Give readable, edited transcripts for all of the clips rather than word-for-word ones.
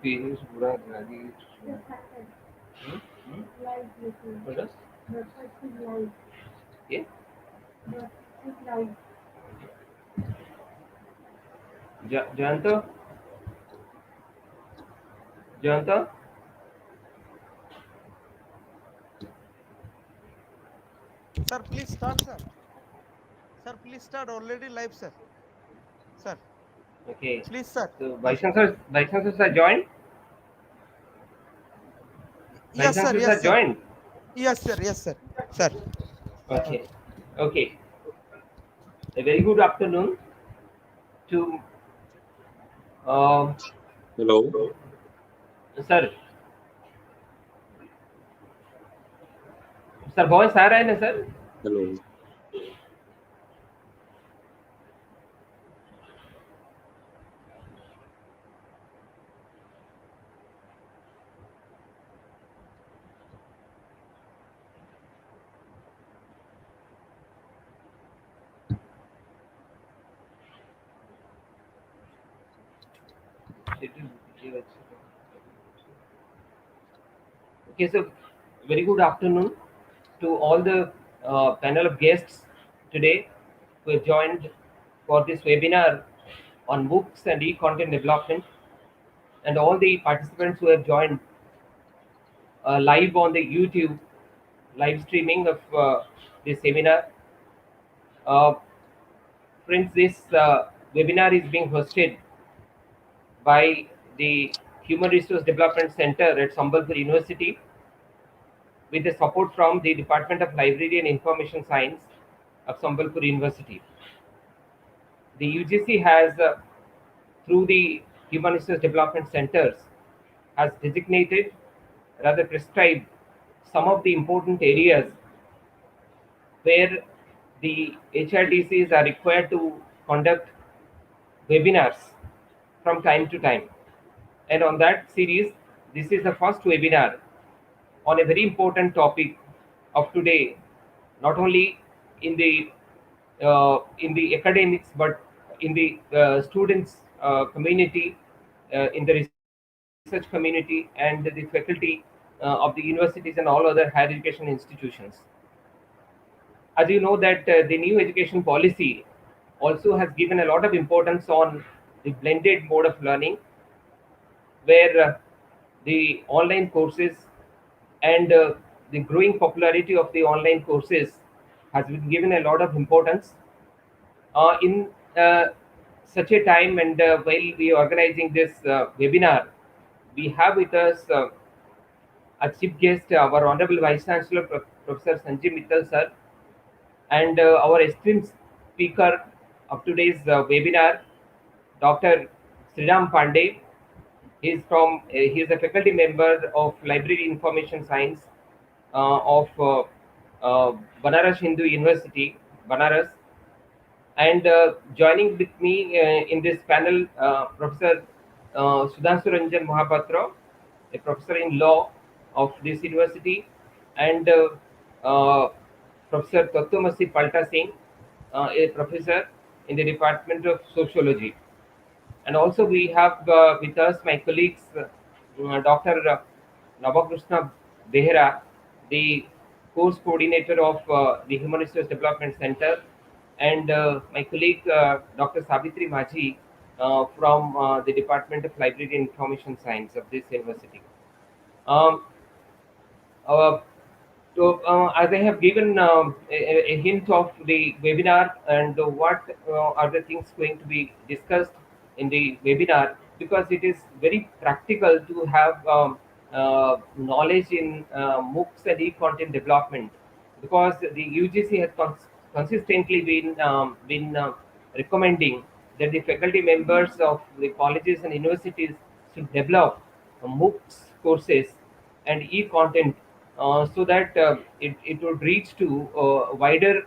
Page पूरा लगी। What else? Yeah. Janta? Janta? Sir, please start, sir. Sir, please start. Already live, sir. Sir, Okay. please, sir. So Vice Chancellors are joined. Vice Yes, sir. Chancellors are Yes, sir. joined. Yes, sir. Yes, sir. Sir. Okay. Okay. A very good afternoon to Hello. sir. Sir voice आ रहा है ना sir? Hello. Okay, so very good afternoon to all the panel of guests today who have joined for this webinar on Moocs and e-content development, and all the participants who have joined live on the YouTube live streaming of this seminar. Uh, Friends, this webinar is being hosted by the Human Resource Development Center at Sambalpur University with the support from the Department of Library and Information Science of Sambalpur University. The UGC has, through the Human Resource Development Centers, has designated, rather prescribed, some of the important areas where the HRDCs are required to conduct webinars from time to time. And on that series, this is the first webinar on a very important topic of today, not only in the academics but in the students community, in the research community, and the faculty of the universities and all other higher education institutions. As you know that the new education policy also has given a lot of importance on the blended mode of learning, where the online courses and the growing popularity of the online courses has been given a lot of importance in such a time. And while we are organizing this webinar, we have with us a chief guest, our honorable vice chancellor, Professor Sanjiv Mittal sir, and our esteemed speaker of today's webinar, Dr. Shriram Pandey. He is a faculty member of Library Information Science of Banaras Hindu University, Banaras. And joining with me in this panel, Professor Sudhanshu Ranjan Mahapatra, a professor in law of this university, and Professor Tattvamasi Palta Singh, a professor in the Department of Sociology. And also we have with us my colleagues, Dr. Navakrishna Behera, the course coordinator of the Human Resource Development Center, and my colleague Dr. Savitri Maji from the Department of Library and Information Science of this university. Um, uh, as I have given a hint of the webinar and what are the things going to be discussed in the webinar, because it is very practical to have knowledge in Moocs and e-content development, because the UGC has consistently been recommending that the faculty members of the colleges and universities should develop Moocs courses and e-content so that it would reach to a wider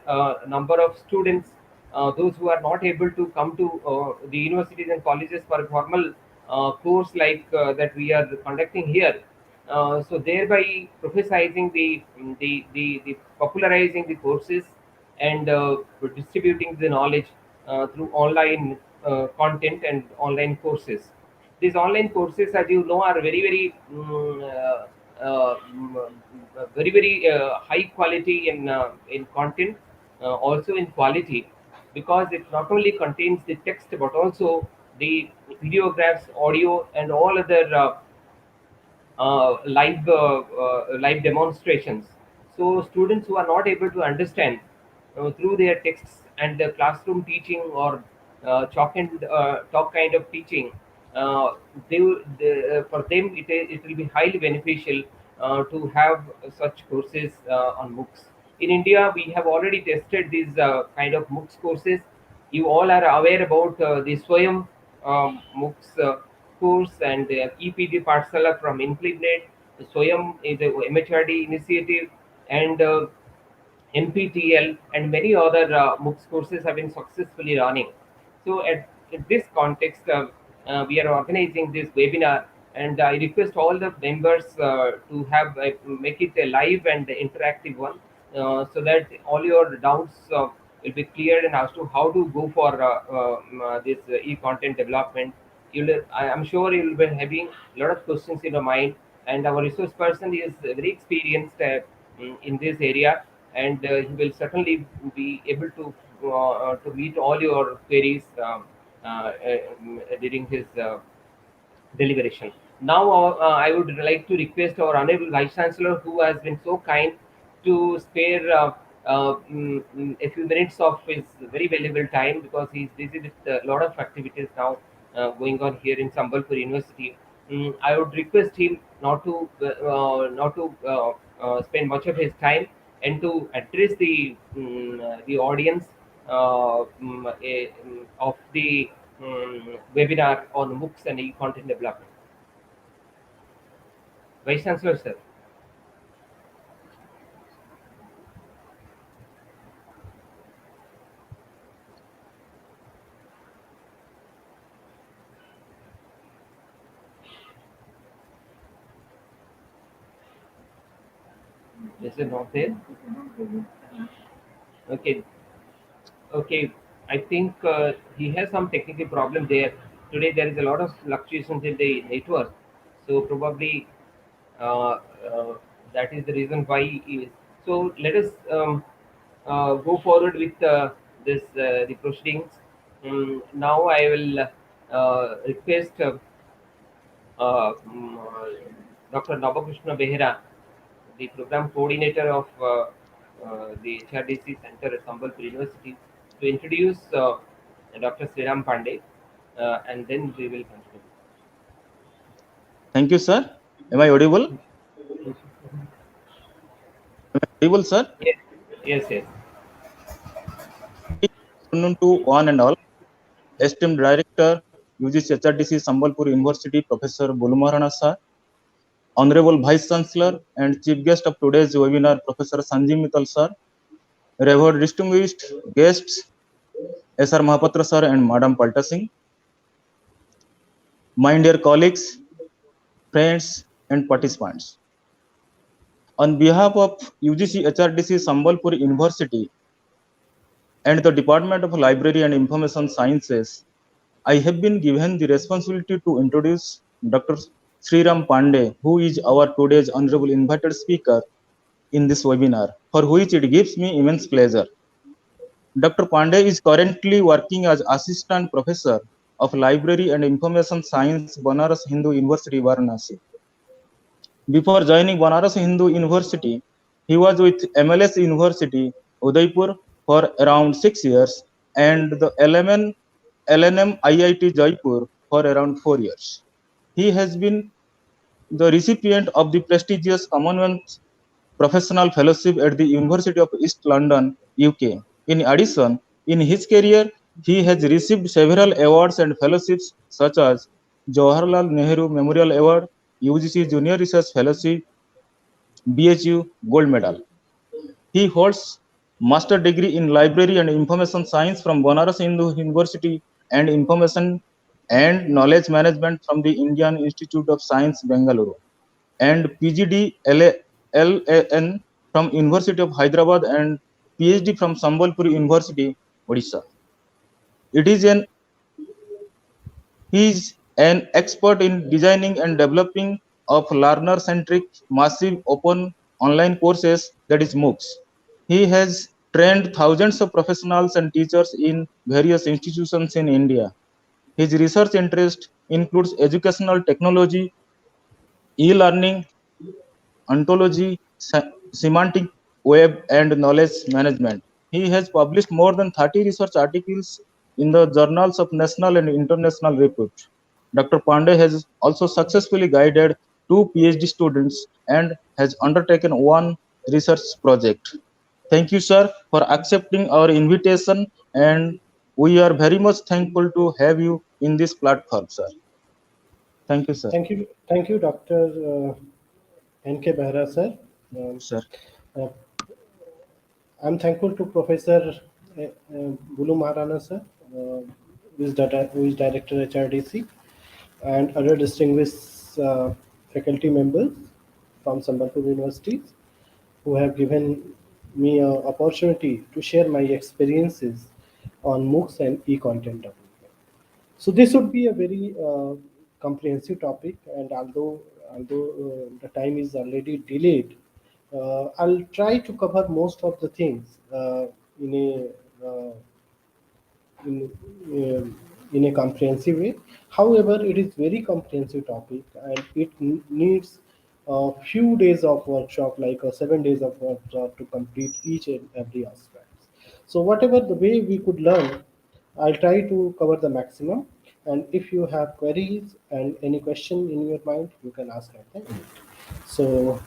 number of students, those who are not able to come to the universities and colleges for a formal course like that we are conducting here. So thereby prophesizing the popularizing the courses and distributing the knowledge through online content and online courses. These online courses, as you know, are very high quality in content, also in quality, because it not only contains the text but also the videographs, audio, and all other live demonstrations. So students who are not able to understand through their texts and the classroom teaching or chalk and talk kind of teaching, uh, for them it will be highly beneficial to have such courses on Moocs. In India, we have already tested these kind of Moocs courses. You all are aware about the Swayam Moocs course and EPG Parsala from Implegnate. Swayam is a MHRD initiative, and NPTL and many other Moocs courses have been successfully running. So, at this context, we are organizing this webinar, and I request all the members to have make it a live and interactive one, so that all your doubts will be cleared and as to how to go for this e-content development. I'm sure you'll be having a lot of questions in your mind, and our resource person is very experienced in this area, and he will certainly be able to meet all your queries during his deliberation. Now, I would like to request our Honorable Vice Chancellor, who has been so kind to spare a few minutes of his very valuable time, because he's busy with a lot of activities now going on here in Sambalpur University. I would request him not to spend much of his time and to address the audience of the webinar on Moocs and e-content development. Vice Chancellor, sir. Is it not there? Okay, okay. I think he has some technical problem there. Today there is a lot of fluctuations in the network, so probably uh, uh, that is the reason why he is. So let us go forward with the proceedings. Now I will request Dr. Nabakrishna Behera, the program coordinator of the HRDC Center at Sambalpur University, to introduce Dr. Shriram Pandey, and then we will continue. Thank you, sir. Am I audible? Audible, sir? Yes, yes, yes. Good afternoon to one and all. Esteemed Director, UGC-HRDC Sambalpur University, Professor Bulu Maharana, sir. Honorable Vice Chancellor and Chief Guest of today's webinar, Professor Sanjiv Mittal, sir. Revered distinguished guests, S.R. Mahapatra, sir, and Madam Palta Singh. My dear colleagues, friends, and participants. On behalf of UGC-HRDC Sambalpur University and the Department of Library and Information Sciences, I have been given the responsibility to introduce Dr. Shriram Pandey, who is our today's honorable invited speaker in this webinar, for which it gives me immense pleasure. Dr. Pandey is currently working as Assistant Professor of Library and Information Science, Banaras Hindu University, Varanasi. Before joining Banaras Hindu University, he was with MLS University, Udaipur, for around 6 years, and the LNM IIT Jaipur for around 4 years. He has been the recipient of the prestigious Commonwealth Professional Fellowship at the University of East London, UK. In addition, in his career, he has received several awards and fellowships such as Jawaharlal Nehru Memorial Award, UGC Junior Research Fellowship, BHU Gold Medal. He holds master degree in library and information science from Banaras Hindu University and information and knowledge management from the Indian Institute of Science, Bengaluru, and PGD LAN from University of Hyderabad and PhD from Sambalpur University, Odisha. It is an He is an expert in designing and developing of learner-centric massive open online courses, that is Moocs. He has trained thousands of professionals and teachers in various institutions in India. His research interest includes educational technology, e-learning, ontology, semantic web, and knowledge management. He has published more than 30 research articles in the journals of national and international repute. Dr. Pandey has also successfully guided two PhD students and has undertaken one research project. Thank you, sir, for accepting our invitation, and we are very much thankful to have you in this platform, sir. Thank you, sir. Thank you, Dr. N.K. Behera, sir. Sir. Uh, I'm thankful to Professor Bulu Maharana, sir, who is Director HRDC, and other distinguished faculty members from Sambalpur universities who have given me an opportunity to share my experiences on Moocs and e-content development. So this would be a very comprehensive topic, and although the time is already delayed, I'll try to cover most of the things in a in, in a comprehensive way. However, it is very comprehensive topic, and it needs a few days of workshop, like 7 days of workshop, to complete each and every aspect. So whatever the way we could learn, I'll try to cover the maximum. And if you have queries and any question in your mind, you can ask at the end. So,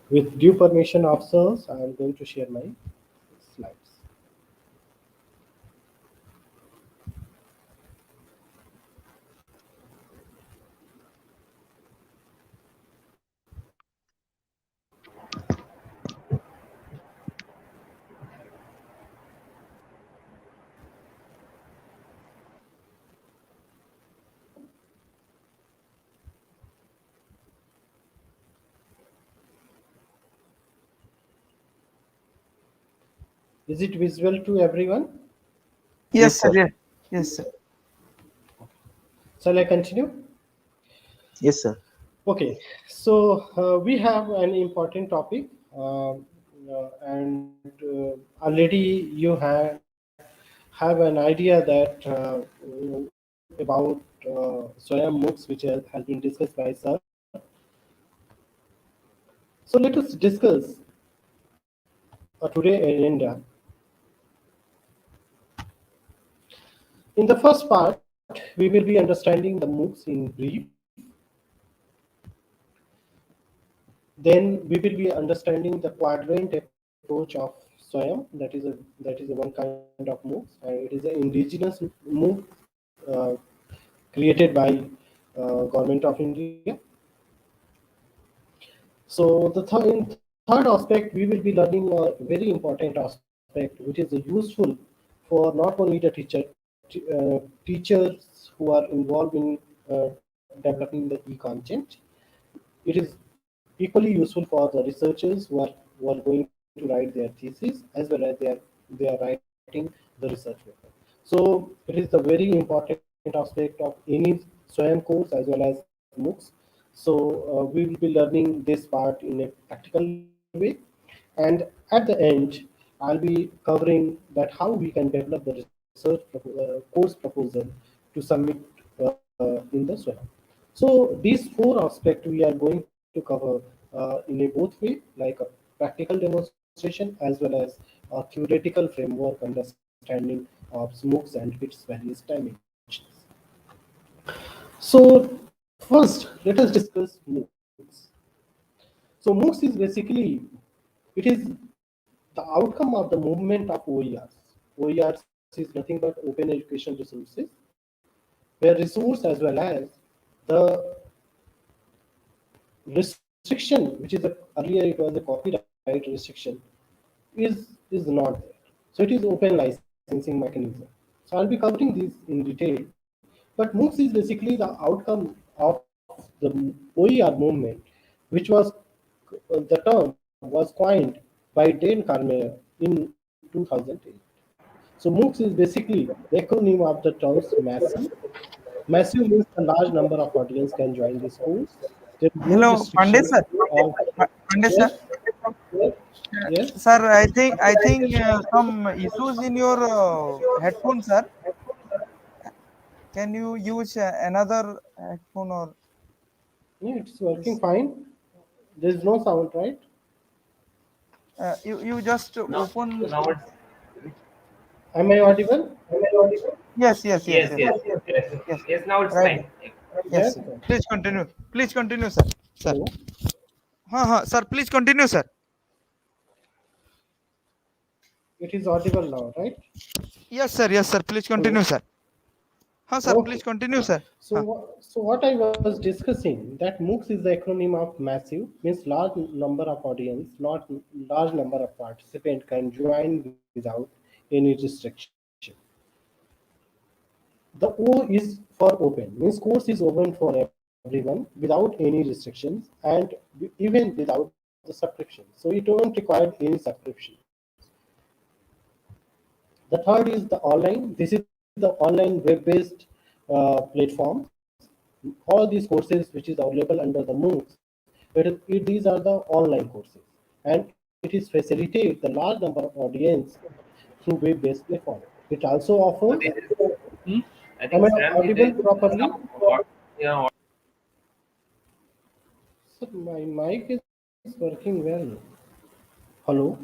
with due permission of sirs, I am going to share my slides. Is it visible to everyone? Yes, Yes, sir. sir. Yes, yes, sir. Shall I continue? Yes, sir. Okay, so we have an important topic, and already you have an idea that about Swayam Moocs, which has been discussed by sir. So let us discuss today agenda. In the first part, we will be understanding the Moocs in brief. Then we will be understanding the quadrant approach of Swayam. That is a one kind of Moocs, and it is an indigenous Mooc uh, created by Government of India. So in third aspect, we will be learning a very important aspect, which is useful for not only the teachers who are involved in developing the e-content. It is equally useful for the researchers who are going to write their thesis, as well as they are writing the research paper. So it is the very important aspect of any Swayam course as well as Moocs. So we will be learning this part in a practical way, and at the end I'll be covering that how we can develop the research course proposal to submit in the Swayam. So these four aspects we are going to cover in a both way, like a practical demonstration as well as a theoretical framework understanding of Moocs and its various dimensions. So first, let us discuss Moocs. So Moocs is basically, it is the outcome of the movement of OERs. OERs is nothing but open education resources, where resource as well as the restriction, which is earlier it was a copyright restriction, is not there. So it is open licensing mechanism. So I'll be covering this in detail. But Moocs is basically the outcome of the OER movement, which was the term was coined by Dan Carmeyer in 2008. So Moocs is basically the acronym of the terms massive, Massive means a large number of audience can join this course. There is no Hello, Pandey restriction sir. on. Pandey sir. Yes, yes. Sir, I think some issues in your headphone, sir. Can you use another headphone or Yeah, it's working this? fine. There is no sound, right? You just Now, open. now it's Am I audible? Yes, yes, yes, yes, yes, yes, yes, yes. yes. Now it's Right. fine. Yes. Yes. Sir. Please continue. Please continue, sir. Sir. Hello. Sir, please continue, sir. It is audible now, right? Yes, sir. Yes, sir. Please continue, Hello. sir. Sir, please Okay. continue, sir. So what I was discussing that Moocs is the acronym of massive means large number of audience, not large number of participants can join without any restriction. The O is for open means course is open for everyone without any restrictions and even without the subscription. So you don't require any subscriptions. The third is the online. This is the online web-based platform. All these courses which is available under the Moocs, these are the online courses, and it is facilitate the large number of audience through web-based platform. It also offers. So this is, I Am I think, Shriram, audible there is properly? some yeah, So my mic is working well. Hello,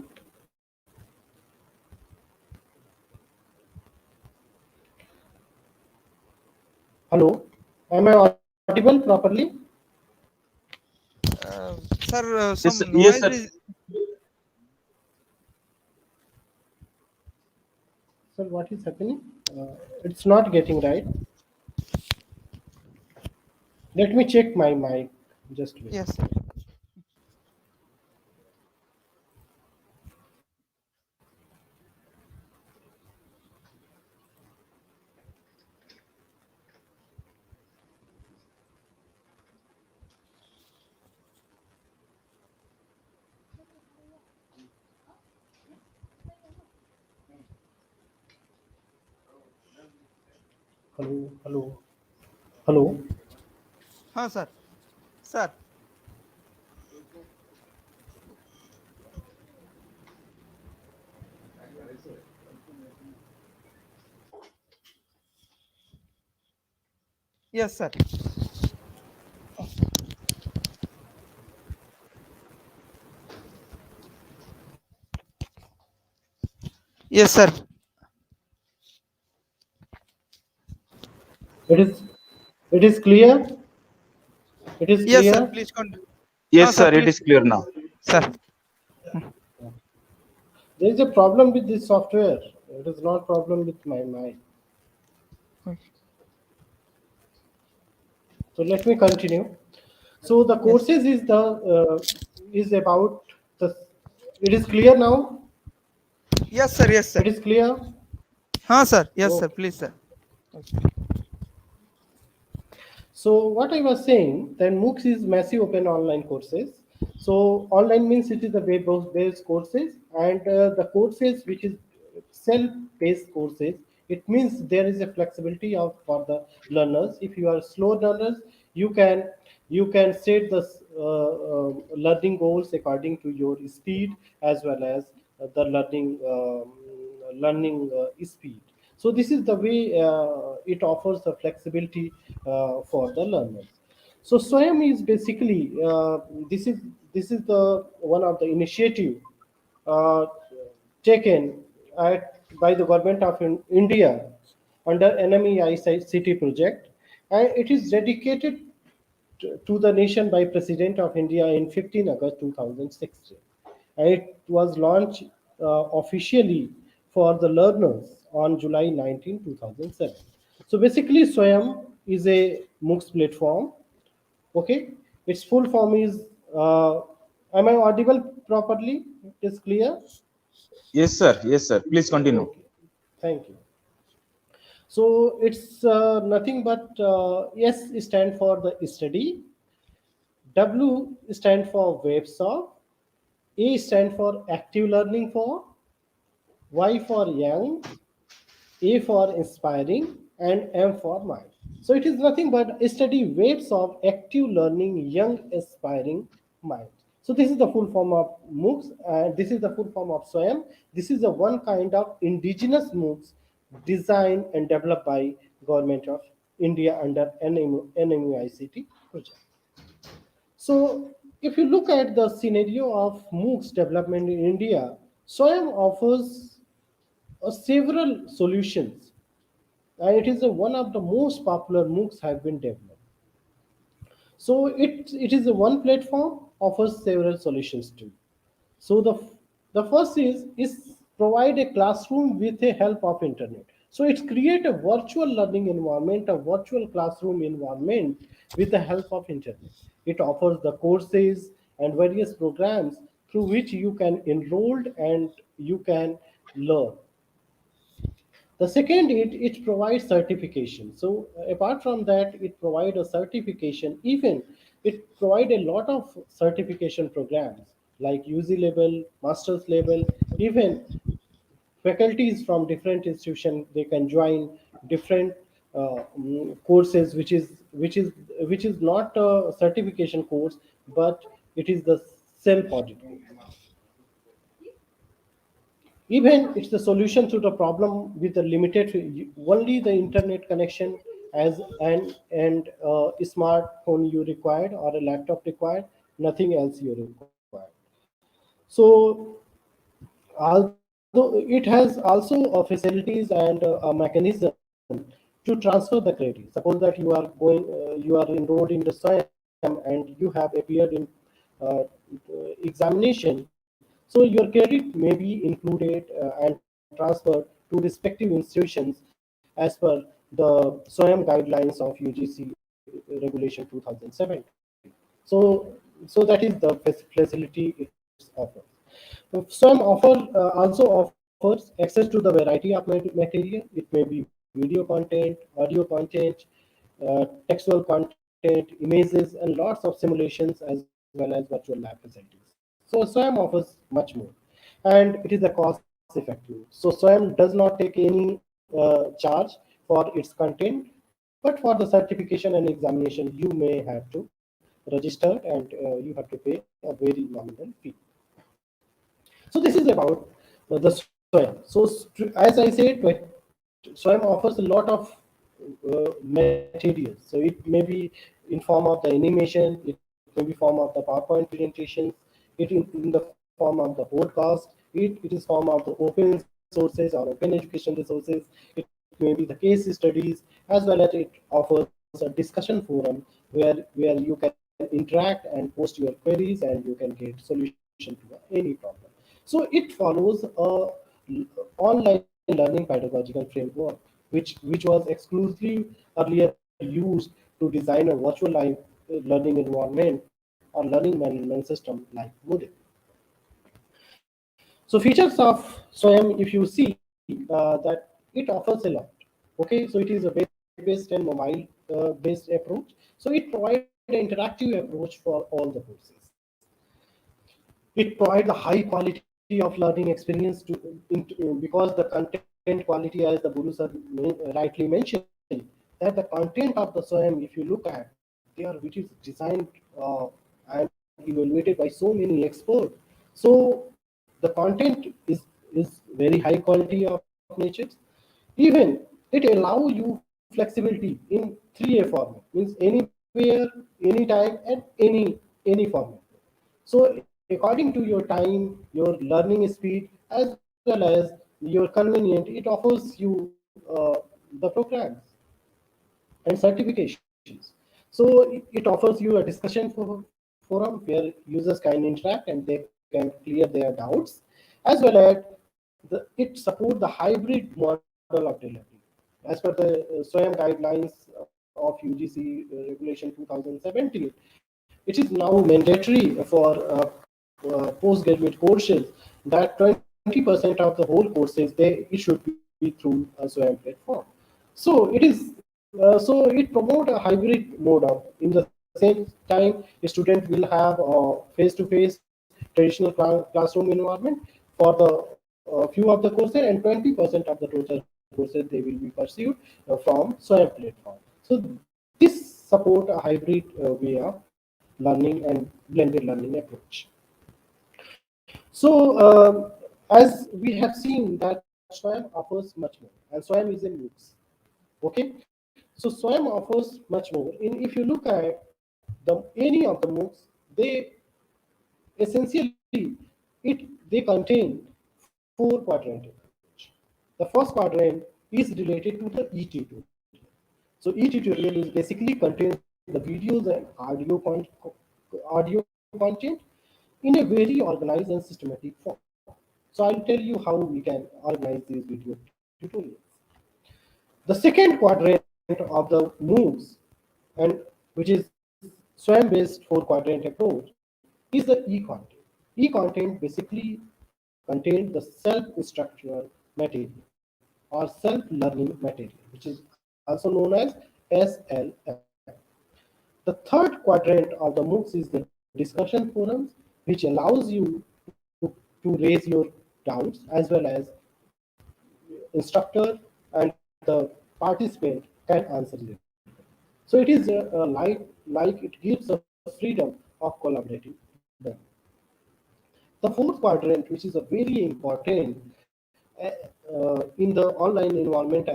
hello. Am I audible properly? Sir, Yes, some yes, noise sir. is. Sir, what is happening? It's not getting right. Let me check my mic. Just wait. Yes, sir. Hello, hello, hello. Sir. Sir. Yes, sir. Yes, sir. It is. It is clear. It is Yes, sir. clear. Please continue. Yes, Sir, sir. It please. is clear now. Sir. There is a problem with this software. It is not problem with my mic. So let me continue. So the Yes. courses is about the. It is clear now. Yes, sir. Yes, sir. It is clear. Sir. Yes, sir. Okay. Please, sir. So what I was saying, then Moocs is massive open online courses. So online means it is the web-based courses, and the courses which is self-paced courses. It means there is a flexibility of for the learners. If you are slow learners, you can set the learning goals according to your speed as well as the learning speed. So this is the way it offers the flexibility for the learners. So Swayam is basically this is the one of the initiative uh, taken by the government of India under NMEICT project, and it is dedicated to the nation by President of India in 15 August 2016. And it was launched officially for the learners on July 19, 2007. So basically, Swayam is a MOOCs platform. Okay, its full form is. Am I audible properly? It is clear. Yes, sir. Yes, sir. Please continue. Okay, thank you. So it's nothing but S stand for the study, W stand for WebSoft, A stand for active learning for, Y for young, A for inspiring, and M for mind. So it is nothing but study waves of active learning, young aspiring minds. So this is the full form of Moocs, and this is the full form of SWAYAM. This is the one kind of indigenous Moocs designed and developed by Government of India under NMUICT project. So if you look at the scenario of Moocs development in India, SWAYAM offers several solutions, and it is one of the most popular Moocs have been developed. So it is a one platform offers several solutions too. So the first is provide a classroom with the help of internet. So it's create a virtual learning environment, a virtual classroom environment with the help of internet. It offers the courses and various programs through which you can enroll and you can learn. The second, it provides certification. So apart from that, it provides a certification. Even it provide a lot of certification programs like UG level, master's level, even faculties from different institutions, they can join different courses, which is not a certification course, but it is the self audit course. Even it's the solution to the problem with the limited only the internet connection as and smartphone you required or a laptop required, nothing else you required. So although it has also facilities and a mechanism to transfer the credit. Suppose that you are enrolled in the SIAM and you have appeared in uh, examination. So your credit may be included and transferred to respective institutions as per the SWAYAM guidelines of UGC regulation 2007. So that is the facility it offers. SWAYAM also offers access to the variety of material. It may be video content, audio content, textual content, images, and lots of simulations as well as virtual lab facilities. So SWAYAM offers much more, and it is a cost effective. So SWAYAM does not take any charge for its content, but for the certification and examination, you may have to register and you have to pay a very nominal fee. So this is about the SWAYAM. So as I said, SWAYAM offers a lot of materials. So it may be in form of the animation, it may be form of the PowerPoint presentations, in the form of the podcast, it is form of the open sources or open education resources, it may be the case studies, as well as it offers a discussion forum where you can interact and post your queries and you can get solution to any problem. So it follows online learning pedagogical framework, which was exclusively earlier used to design a virtual life learning environment or learning management system like Moodle. So features of SWAYAM, if you see that it offers a lot. Okay, so it is a web-based and mobile-based approach. So it provides an interactive approach for all the courses. It provides a high quality of learning experience because the content quality, as the Bulu sir rightly mentioned, that the content of the SWAYAM, if you look at, they are which is designed and evaluated by so many experts. So the content is very high quality of nature. Even it allow you flexibility in 3A format, means anywhere, anytime, and any format. So according to your time, your learning speed, as well as your convenient, it offers you the programs and certifications. So it offers you a discussion forum where users can interact and they can clear their doubts, as well as it support the hybrid model of delivery. As per the SWAYAM guidelines of UGC regulation 2017, it is now mandatory for postgraduate courses that 20% of the whole courses it should be through a SWAYAM platform. So it promote a hybrid mode of in the same time a student will have face-to-face traditional classroom environment for the few of the courses, and 20% of the total courses they will be pursued from SWAYAM platform. So So this support a hybrid way of learning and blended learning approach. So as we have seen that SWAYAM offers much more, and SWAYAM is a Moocs. Okay, so SWAYAM offers much more. If you look at any of the Moocs, they essentially they contain four quadrant approach. The first quadrant is related to the e-tutorial. So e-tutorial is basically contains the videos and audio content in a very organized and systematic form. So I'll tell you how we can organize these video tutorials. The second quadrant of the moves and which is SWAYAM based four quadrant approach is the e-content. E-content basically contains the self-instructional material or self-learning material, which is also known as SLM. The third quadrant of the Moocs is the discussion forums, which allows you to raise your doubts as well as instructor and the participant can answer them. So it is like it gives a freedom of collaborating them. The fourth quadrant, which is a very important in the online environment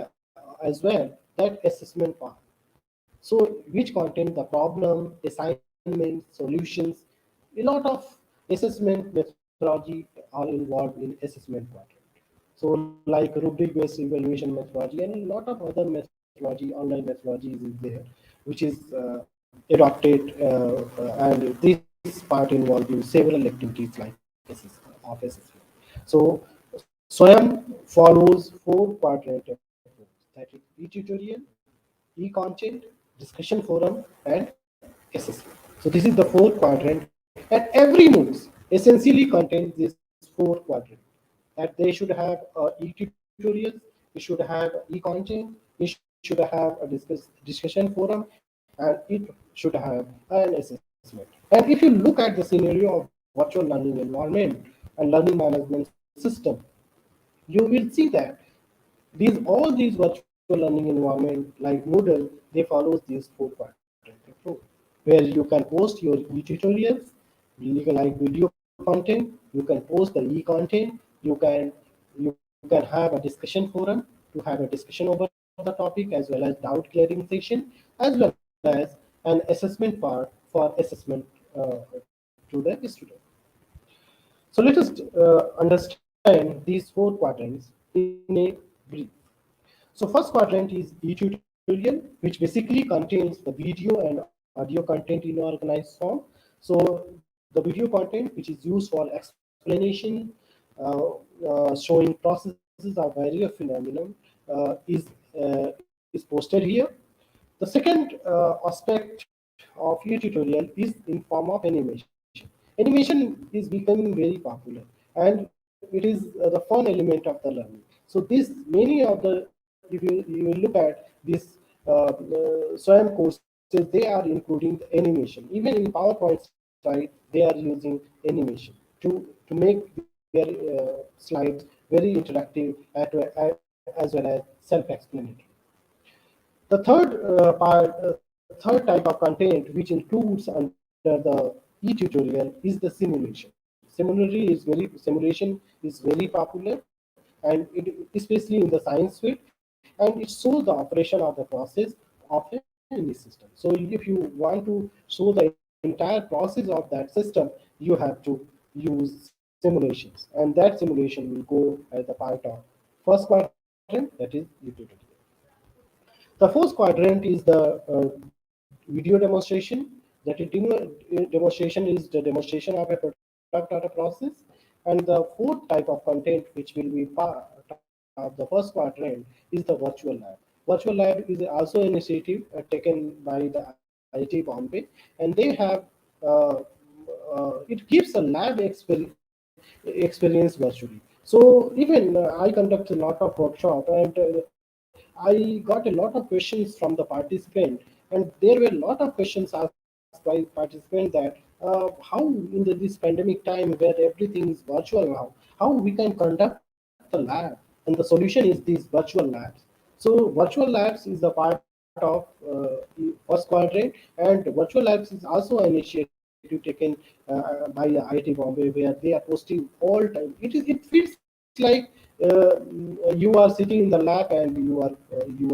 as well, that assessment part. So which contain the problem, assignments, solutions. A lot of assessment methodology are involved in assessment quadrant. So like rubric based evaluation methodology and a lot of other methodology, online methodologies is there, which is adopted and this part involved in several activities like of assessment. So SWAYAM follows four quadrant approach, that is e-tutorial, e-content, discussion forum, and assessment. So this is the four quadrant, and every Moocs essentially contains these four quadrants. That they should have e-tutorials, you should have e-content, you should have a discussion forum, and it should have an assessment. And if you look at the scenario of virtual learning environment and learning management system, you will see that all these virtual learning environment like Moodle, they follow these four quadrant approach, where you can post your e-tutorials, like video content, you can post the e-content, you can have a discussion forum to have a discussion over the topic as well as doubt clearing session, as well as an assessment part for assessment to the student. So let us understand these four quadrants in a brief. So first quadrant is e-tutorial, which basically contains the video and audio content in organized form. So the video content, which is used for explanation, showing processes of various phenomenon, is posted here. The second aspect of e-tutorial is in form of animation. Animation is becoming very popular, and it is the fun element of the learning. So this many of the, if you look at this SWAYAM courses, they are including the animation. Even in PowerPoint slide, they are using animation to make their slides very interactive as well as self-explanatory. The third type of content, which includes under the e-tutorial, is the simulation. Simulation is very popular, and especially in the science field, and it shows the operation of the process of any system. So if you want to show the entire process of that system, you have to use simulations, and that simulation will go as a part of first quadrant, that is e-tutorial. The fourth quadrant is the video demonstration. That is demonstration is the demonstration of a product or a process. And the fourth type of content, which will be part of the first quadrant, is the virtual lab. Virtual lab is also an initiative taken by the IIT Bombay, and they have it gives a lab experience virtually. So even I conduct a lot of workshop, and I got a lot of questions from the participant, and there were a lot of questions asked by participants that how in this pandemic time where everything is virtual now, how we can conduct the lab, and the solution is these virtual labs. So virtual labs is the part of first quadrant, and virtual labs is also an initiative taken by IIT Bombay, where they are posting all time. It feels like you are sitting in the lab and you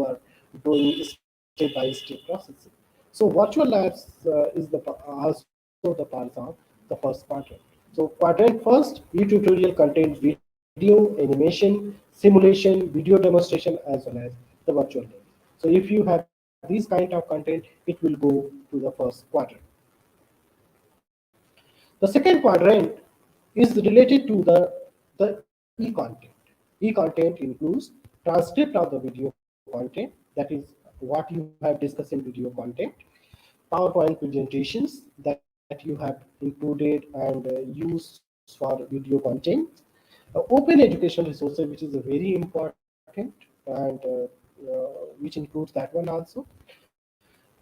are doing step by step processing. So virtual labs is also the part of the first quadrant. So quadrant first, e-tutorial contains video, animation, simulation, video demonstration, as well as the virtual labs. So if you have these kind of content, it will go to the first quadrant. The second quadrant is related to the e-content. E-content includes transcript of the video content, that is what you have discussed in video content, PowerPoint presentations that you have included and used for video content, open educational resources, which is a very important, and which includes that one also,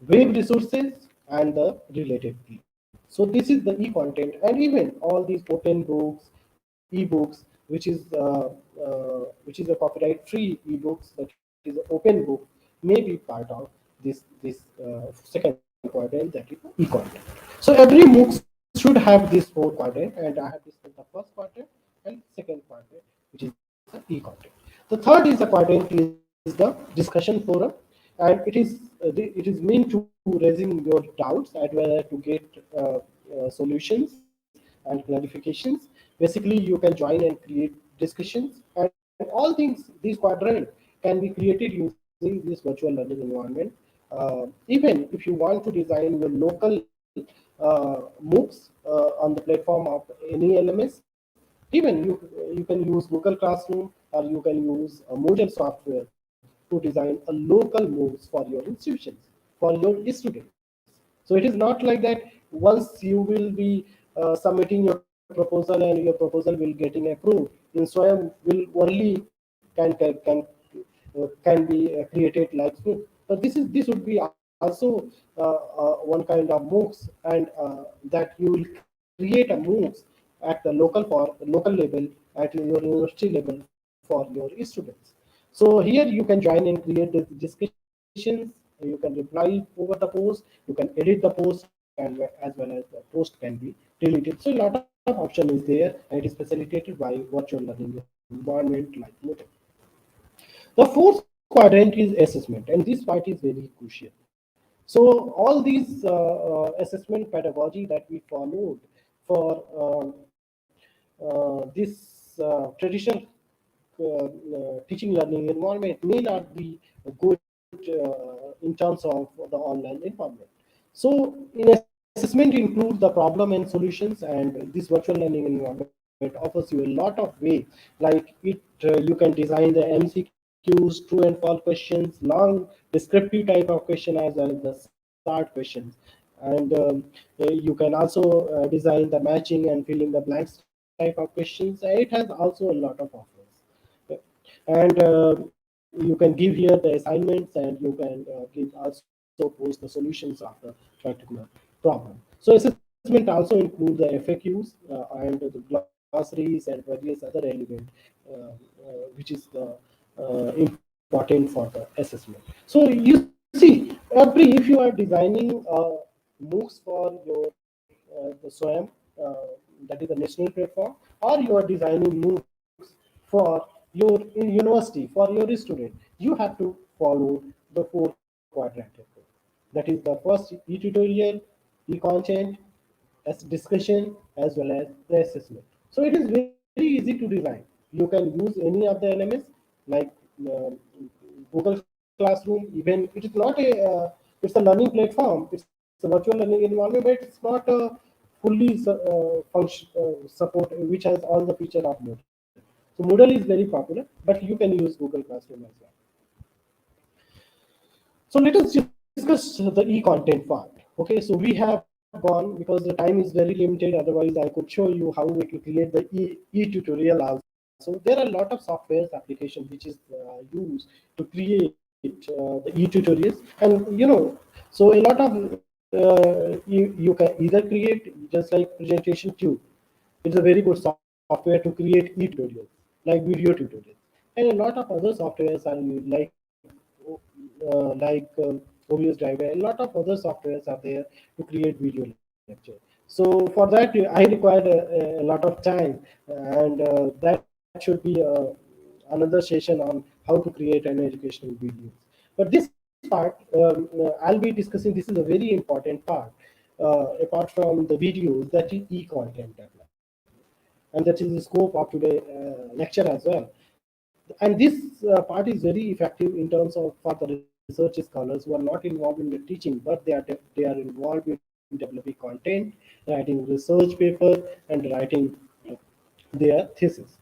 web resources, and the related field. So this is the e-content, and even all these open books, e-books, which is a copyright-free e-books, that is an open book, may be part of this second quadrant, that is the e-content. So every MOOC should have this four quadrant, and I have discussed the first quadrant and second quadrant, which is the e-content. The third is the quadrant is the discussion forum, and it is meant to raising your doubts as well as to get solutions and clarifications. Basically, you can join and create discussions, and all things, these quadrant can be created using this virtual learning environment. Even if you want to design your local MOOCs on the platform of any LMS, even you can use Google Classroom, or you can use a Moodle software to design a local MOOCs for your institutions, for your students. So it is not like that once you will be submitting your proposal and your proposal will getting approved, in Swayam will only can be created like MOOC. But this would be also one kind of MOOCs, and that you will create a MOOCs at the local level, at your university level for your students. So here you can join and create the discussions. You can reply over the post. You can edit the post, and as well as the post can be deleted. So a lot of option is there, and it is facilitated by virtual learning environment like Moodle. The fourth quadrant is assessment, and this part is very crucial. So all these assessment pedagogy that we followed for this traditional teaching learning environment may not be good in terms of the online environment. So in assessment includes the problem and solutions, and this virtual learning environment offers you a lot of way. Like you can design the MCQs, true and false questions, long descriptive type of question, as well as the SART questions. And you can also design the matching and filling the blanks type of questions. It has also a lot of offers. And you can give here the assignments, and you can give also post the solutions of the particular problem. So assessment also include the FAQs and the glossaries and various other elements, which is the important for the assessment. So you see, if you are designing MOOCs for your the SWAYAM, that is the national platform, or you are designing MOOCs for your university, for your student, you have to follow the four quadrant approach. That is the first e-tutorial, e-content, as discussion, as well as the assessment. So it is very easy to design. You can use any of the LMS like uh, Google Classroom. Even it is not it's a learning platform. It's a virtual learning environment, but it's not a fully function support which has all the feature of Moodle. So Moodle is very popular, but you can use Google Classroom as well. So let us discuss the e-content part. Okay, so we have gone, because the time is very limited. Otherwise, I could show you how we can create the e-tutorial also. There are a lot of softwares applications which is used to create the e-tutorials, and so a lot of you can either create just like presentation tube. It's a very good software to create e-tutorials, like video tutorials, and a lot of other softwares are used, like OBS Drive, a lot of other softwares are there to create video lecture. So for that, I required a lot of time, and that should be another session on how to create an educational videos. But this part, I'll be discussing. This is a very important part, apart from the videos, that is e-content development, and that is the scope of today lecture as well. And this part is very effective in terms of for the research scholars who are not involved in the teaching, but they are involved in developing content, writing research paper, and writing their thesis.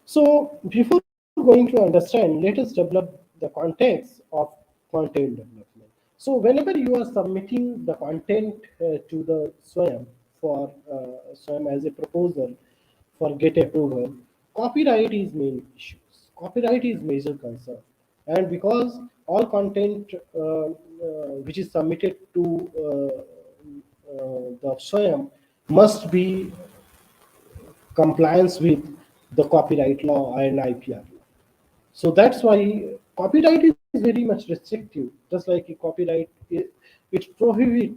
So before going to understand, let us develop the context of content development. So whenever you are submitting the content to the SWAYAM for SWAYAM as a proposal for get approval, copyright is main issues. Copyright is major concern, and because all content which is submitted to the SWAYAM must be compliance with the copyright law and IPR law. So that's why copyright is very much restrictive. Just like a copyright, it prohibits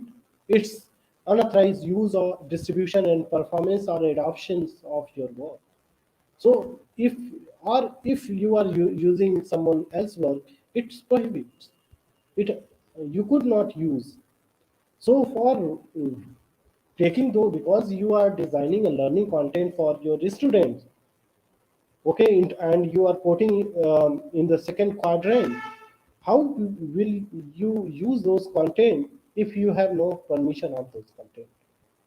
its unauthorized use or distribution and performance or adoptions of your work. So if you are using someone else's work, it's prohibits it. You could not use. So for taking though, because you are designing a learning content for your students, okay, and you are putting in the second quadrant, how will you use those content if you have no permission of those content?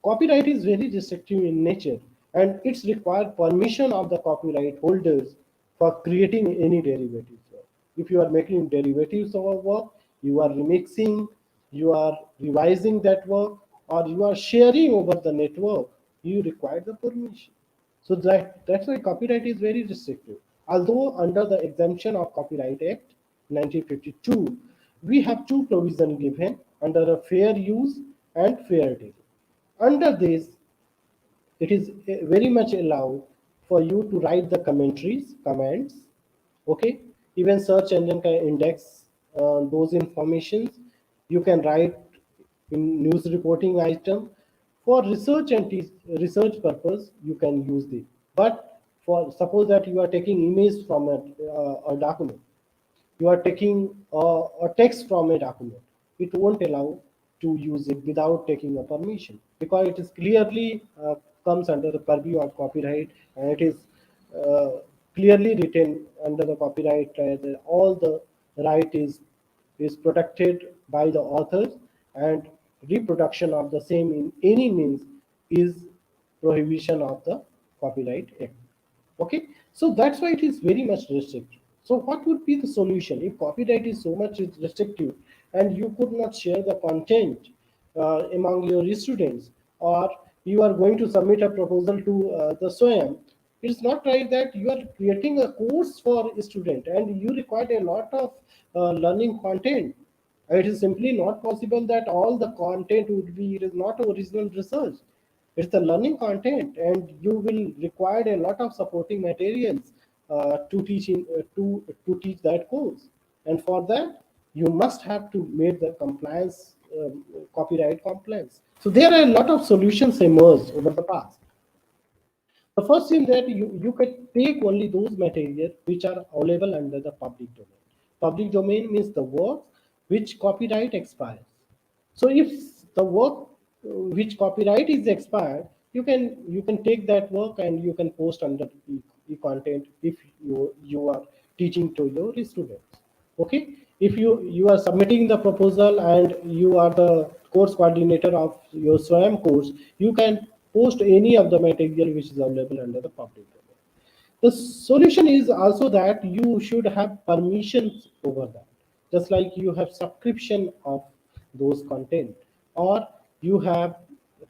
Copyright is very restrictive in nature, and it's required permission of the copyright holders for creating any derivatives work. If you are making derivatives of a work, you are remixing, you are revising that work, or you are sharing over the network, you require the permission. So that's why copyright is very restrictive. Although under the exemption of Copyright Act 1952, we have two provisions given under a fair use and fair deal. Under this, it is very much allowed for you to write the commentaries, comments, okay? Even search engine can index those informations. You can write in news reporting item. For research and research purpose, you can use it. But for suppose that you are taking image from a document, you are taking a text from a document, it won't allow to use it without taking a permission, because it is clearly comes under the purview of copyright, and it is uh, clearly written under the copyright that all the right is protected by the authors, and reproduction of the same in any means is prohibition of the Copyright Act. Okay, so that's why it is very much restricted. So what would be the solution if copyright is so much restrictive and you could not share the content among your students, or you are going to submit a proposal to the SWAYAM? It's not right that you are creating a course for a student and you require a lot of learning content. It is simply not possible that all the content would be, it is not original research. It's the learning content, and you will require a lot of supporting materials to teach that course. And for that, you must have to make the compliance, copyright compliance. So there are a lot of solutions emerged over the past. The first is that you can take only those materials which are available under the public domain. Public domain means the work which copyright expires. So if the work which copyright is expired, you can take that work and you can post under e-content if you are teaching to your students. Okay, if you are submitting the proposal and you are the course coordinator of your SWAYAM course, you can post any of the material which is available under the public domain. The solution is also that you should have permissions over that, just like you have subscription of those content, or you have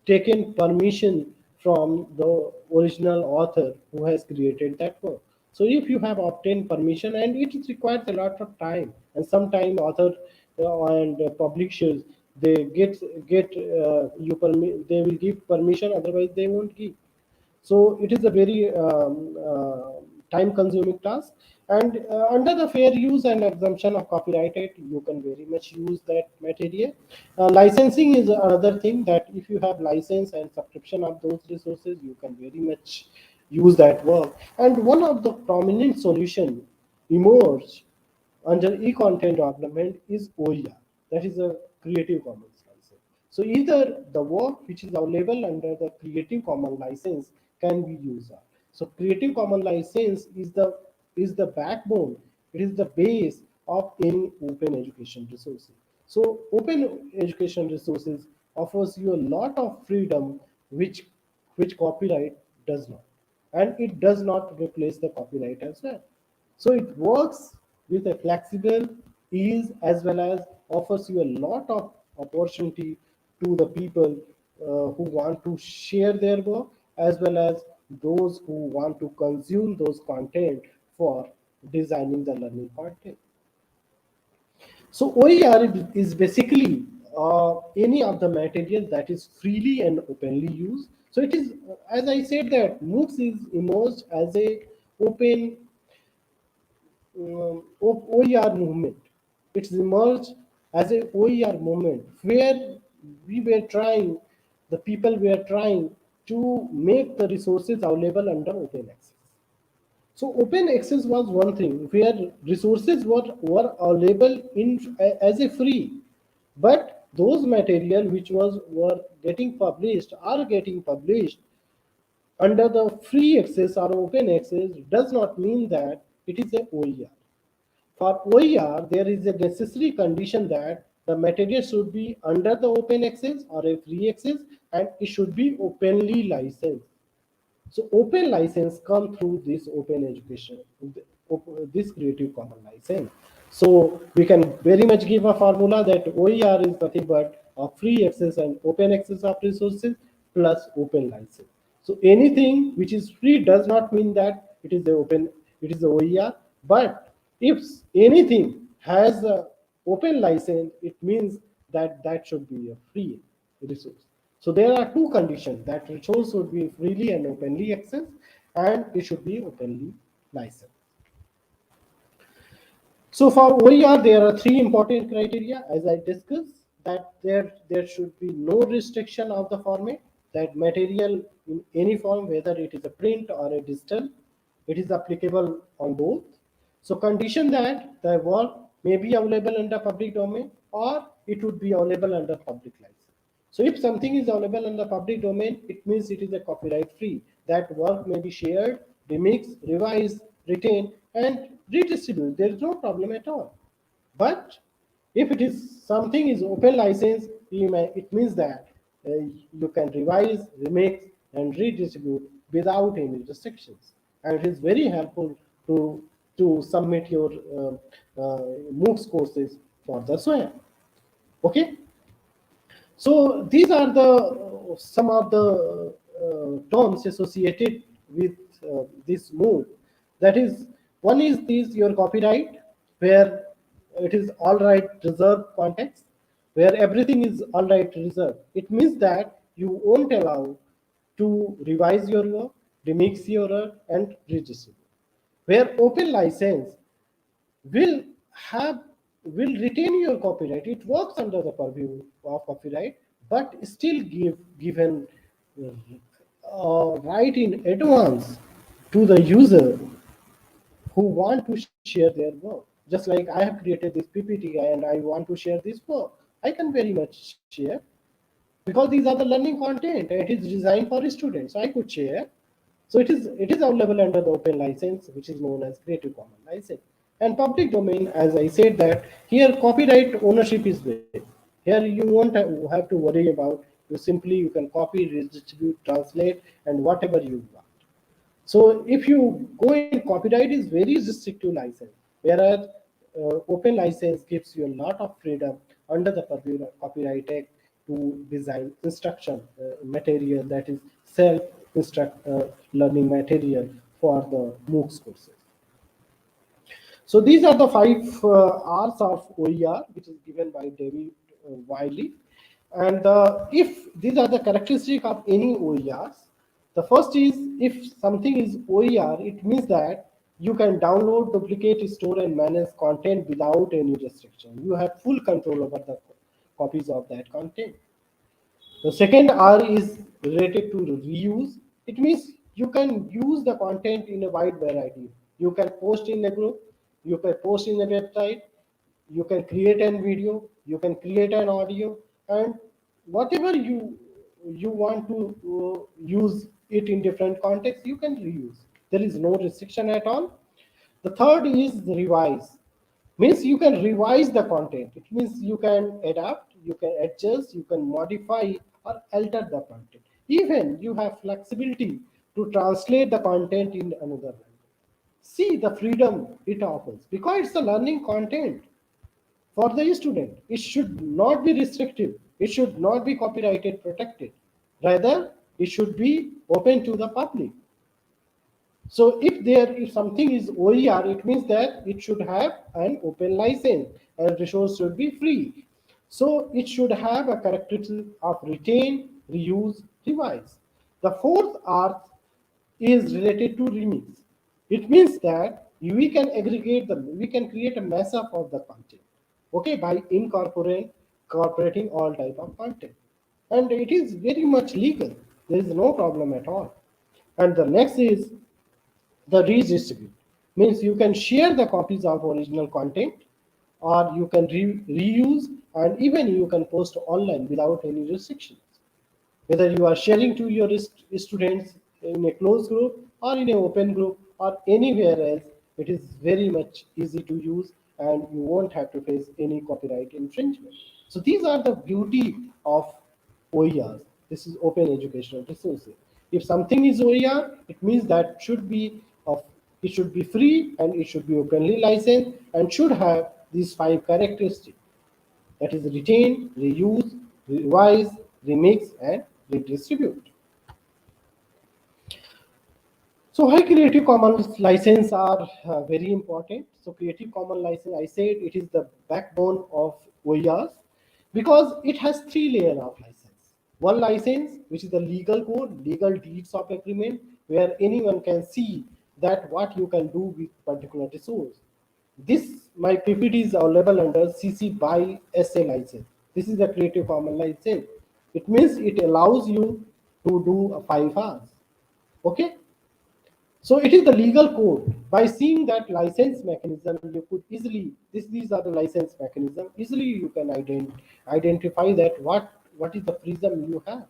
taken permission from the original author who has created that work. So if you have obtained permission, and it requires a lot of time, and sometimes author and publishers, they get they will give permission, otherwise they won't give. So it is a very time consuming task. And under the fair use and exemption of Copyright Act, you can very much use that material. Licensing is another thing, that if you have license and subscription of those resources, you can very much use that work. And one of the prominent solution emerged under e-content development is OER, that is a Creative Commons license. So either the work which is available under the Creative Commons license can be used. So Creative Commons license is the backbone, it is the base of any open education resources. So open education resources offers you a lot of freedom which copyright does not, and it does not replace the copyright as well. So it works with a flexible ease, as well as offers you a lot of opportunity to the people who want to share their work, as well as those who want to consume those content for designing the learning content. So OER is basically any of the material that is freely and openly used. So it is, as I said, that Moocs is emerged as a open OER movement. It's emerged as a OER movement where we were trying, the people were trying to make the resources available under open access. So open access was one thing where resources were available as a free, but those material which were getting published are getting published under the free access or open access does not mean that it is a OER. For OER, there is a necessary condition that the material should be under the open access or a free access, and it should be openly licensed. So open license come through this open education, this Creative Commons license. So we can very much give a formula that OER is nothing but a free access and open access of resources plus open license. So anything which is free does not mean that it is the open, it is the OER. But if anything has a open license, it means that that should be a free resource. So there are two conditions, that resource should be freely and openly accessed, and it should be openly licensed. So for OER, there are three important criteria, as I discussed, that there should be no restriction of the format, that material in any form, whether it is a print or a digital, it is applicable on both. So condition that the work may be available under public domain, or it would be available under public license. So if something is available in the public domain, it means it is a copyright free. That work may be shared, remixed, revised, retained, and redistributed. There is no problem at all. But if it is something is open license, it means that you can revise, remix, and redistribute without any restrictions. And it is very helpful to submit your Moocs courses for the SWAM. Okay. So these are the some of the terms associated with this move. That is, one is this your copyright, where it is all right reserved context, where everything is all right reserved. It means that you won't allow to revise your work, remix your work, and redistribute. Where open license will have will retain your copyright. It works under the purview of copyright, but still given right in advance to the user who want to share their work. Just like I have created this PPT and I want to share this work, I can very much share, because these are the learning content. It is designed for students, so I could share. So it is available under the open license, which is known as Creative Commons license. And public domain, as I said, that here copyright ownership is there. Here you won't have to worry about. You can copy, redistribute, translate, and whatever you want. So if you go in, copyright is very restrictive license, whereas open license gives you a lot of freedom under the Copyright Act to design instruction material, that is self-instruct learning material for the Moocs courses. So these are the 5 R's of OER, which is given by David Wiley. And if these are the characteristics of any OERs, the first is, if something is OER, it means that You can download, duplicate, store, and manage content without any restriction. You have full control over the copies of that content. The second R is related to reuse. It means you can use the content in a wide variety. You can post in a group, you can post in a website, you can create a video, you can create an audio, and whatever you want to use it in different contexts, you can reuse. There is no restriction at all. The third is revise. Means you can revise the content. It means you can adapt, you can adjust, you can modify or alter the content. Even you have flexibility to translate the content in another language. See the freedom it offers because it's a learning content for the student. It should not be restrictive. It should not be copyrighted protected. Rather, it should be open to the public. So if something is OER, it means that it should have an open license and resource should be free. So it should have a characteristic of retain, reuse, revise. The fourth R is related to remix. It means that we can we can create a mess up of the content, okay, by incorporating all type of content, and it is very much legal. There is no problem at all. And the next is the redistribute. Means you can share the copies of original content, or you can reuse, and even you can post online without any restrictions. Whether you are sharing to your students in a closed group or in an open group or anywhere else, it is very much easy to use and you won't have to face any copyright infringement. So these are the beauty of OERs. This is open educational resources. If something is OER, it means that it should be free and it should be openly licensed and should have these 5 characteristics. That is retain, reuse, revise, remix, and redistribute. So why Creative Commons license are very important? So Creative Commons license, I said it is the backbone of OERs because it has 3 layers of license. One license, which is the legal code, legal deeds of agreement, where anyone can see that what you can do with particular resource. This my PPT is available under CC by SA license. This is the Creative Commons license. It means it allows you to do a 5 hours. Okay. So it is the legal code. By seeing that license mechanism, you could easily, these are the license mechanism, easily you can identify that what is the freedom you have.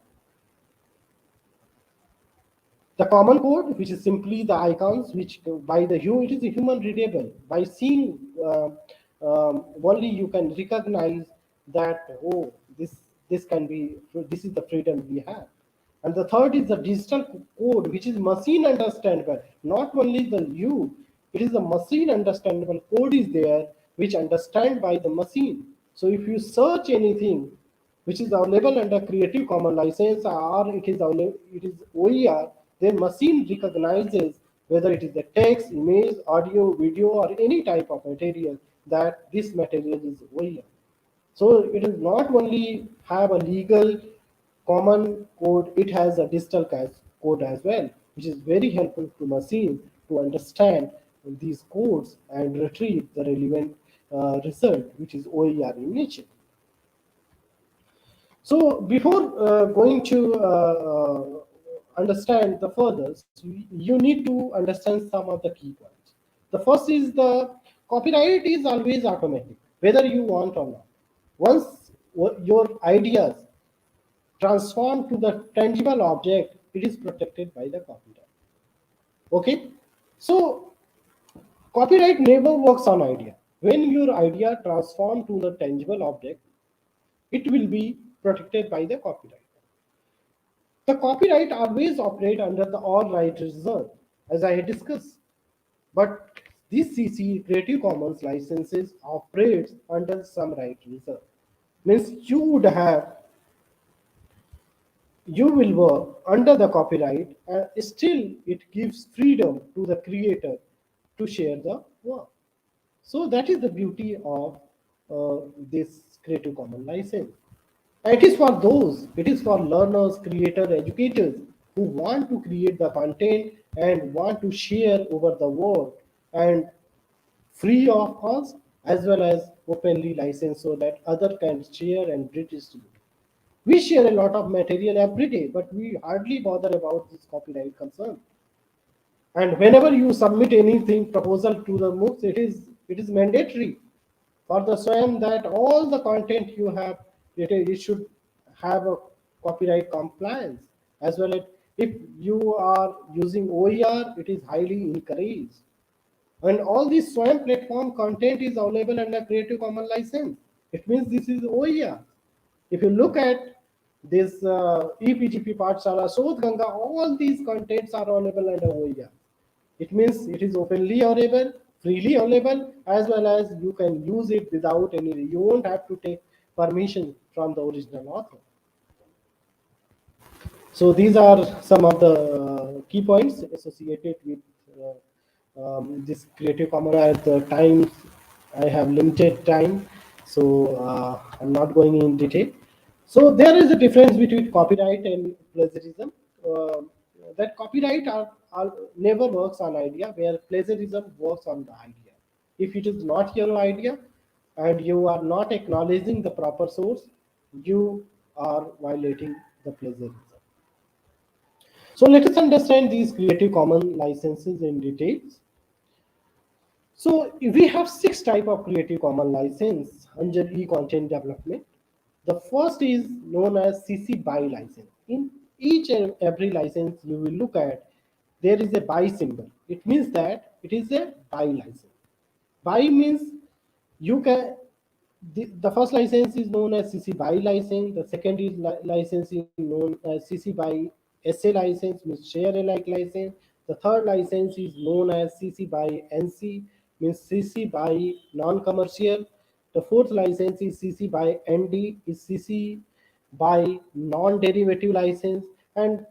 The common code, which is simply the icons, which by the hue, it is human readable. By seeing only you can recognize that, oh, this is the freedom we have. And the third is the digital code, which is machine understandable. Not only the hue, it is a machine understandable code is there, which understand by the machine. So if you search anything which is available under Creative Commons license or it is OER, then machine recognizes whether it is the text, image, audio, video, or any type of material that this material is OER. So it is not only have a legal common code, it has a digital code as well, which is very helpful to machine to understand these codes and retrieve the relevant result, which is OER in nature. So before going to understand the further, you need to understand some of the key points. The first is the copyright is always automatic, whether you want or not. Once your ideas transform to the tangible object, it is protected by the copyright. Okay, so copyright never works on idea. When your idea transform to the tangible object, it will be protected by the copyright. The copyright always operate under the all rights reserved, as I had discussed. But this CC Creative Commons licenses operates under some right reserve. Means you will work under the copyright and still it gives freedom to the creator to share the work. So that is the beauty of this Creative Commons license. It is for learners, creators, educators who want to create the content and want to share over the world and free of cost, as well as openly licensed so that other can share and redistribute. We share a lot of material every day, but we hardly bother about this copyright concern. And whenever you submit anything proposal to the Moocs, it is mandatory for the SWAYAM that all the content you have, it should have a copyright compliance, as well as if you are using OER, it is highly encouraged. And all this SWAYAM platform content is available under Creative Commons license. It means this is OER. If you look at this EPGP Pathshala, Sodh Ganga, all these contents are available under OER. It means it is openly available, freely available, as well as you can use it without any, you won't have to take permission from the original author. So these are some of the key points associated with this Creative Commons. At the time, I have limited time, so I'm not going in detail. So there is a difference between copyright and plagiarism. Uh, that copyright never works on idea, where plagiarism works on the idea. If it is not your idea and you are not acknowledging the proper source, you are violating the plagiarism. So let us understand these Creative Commons licenses in details. So we have 6 type of Creative Commons license under e-content development. The first is known as CC BY license. In each and every license you will look at, there is a BY symbol. It means that it is a BY license. BY means you can, the first license is known as CC BY license. The second is license is known as CC BY SA license, means share alike license. The third license is known as CC BY NC, means CC BY non-commercial. The fourth license is CC BY ND, is CC BY non-derivative license, and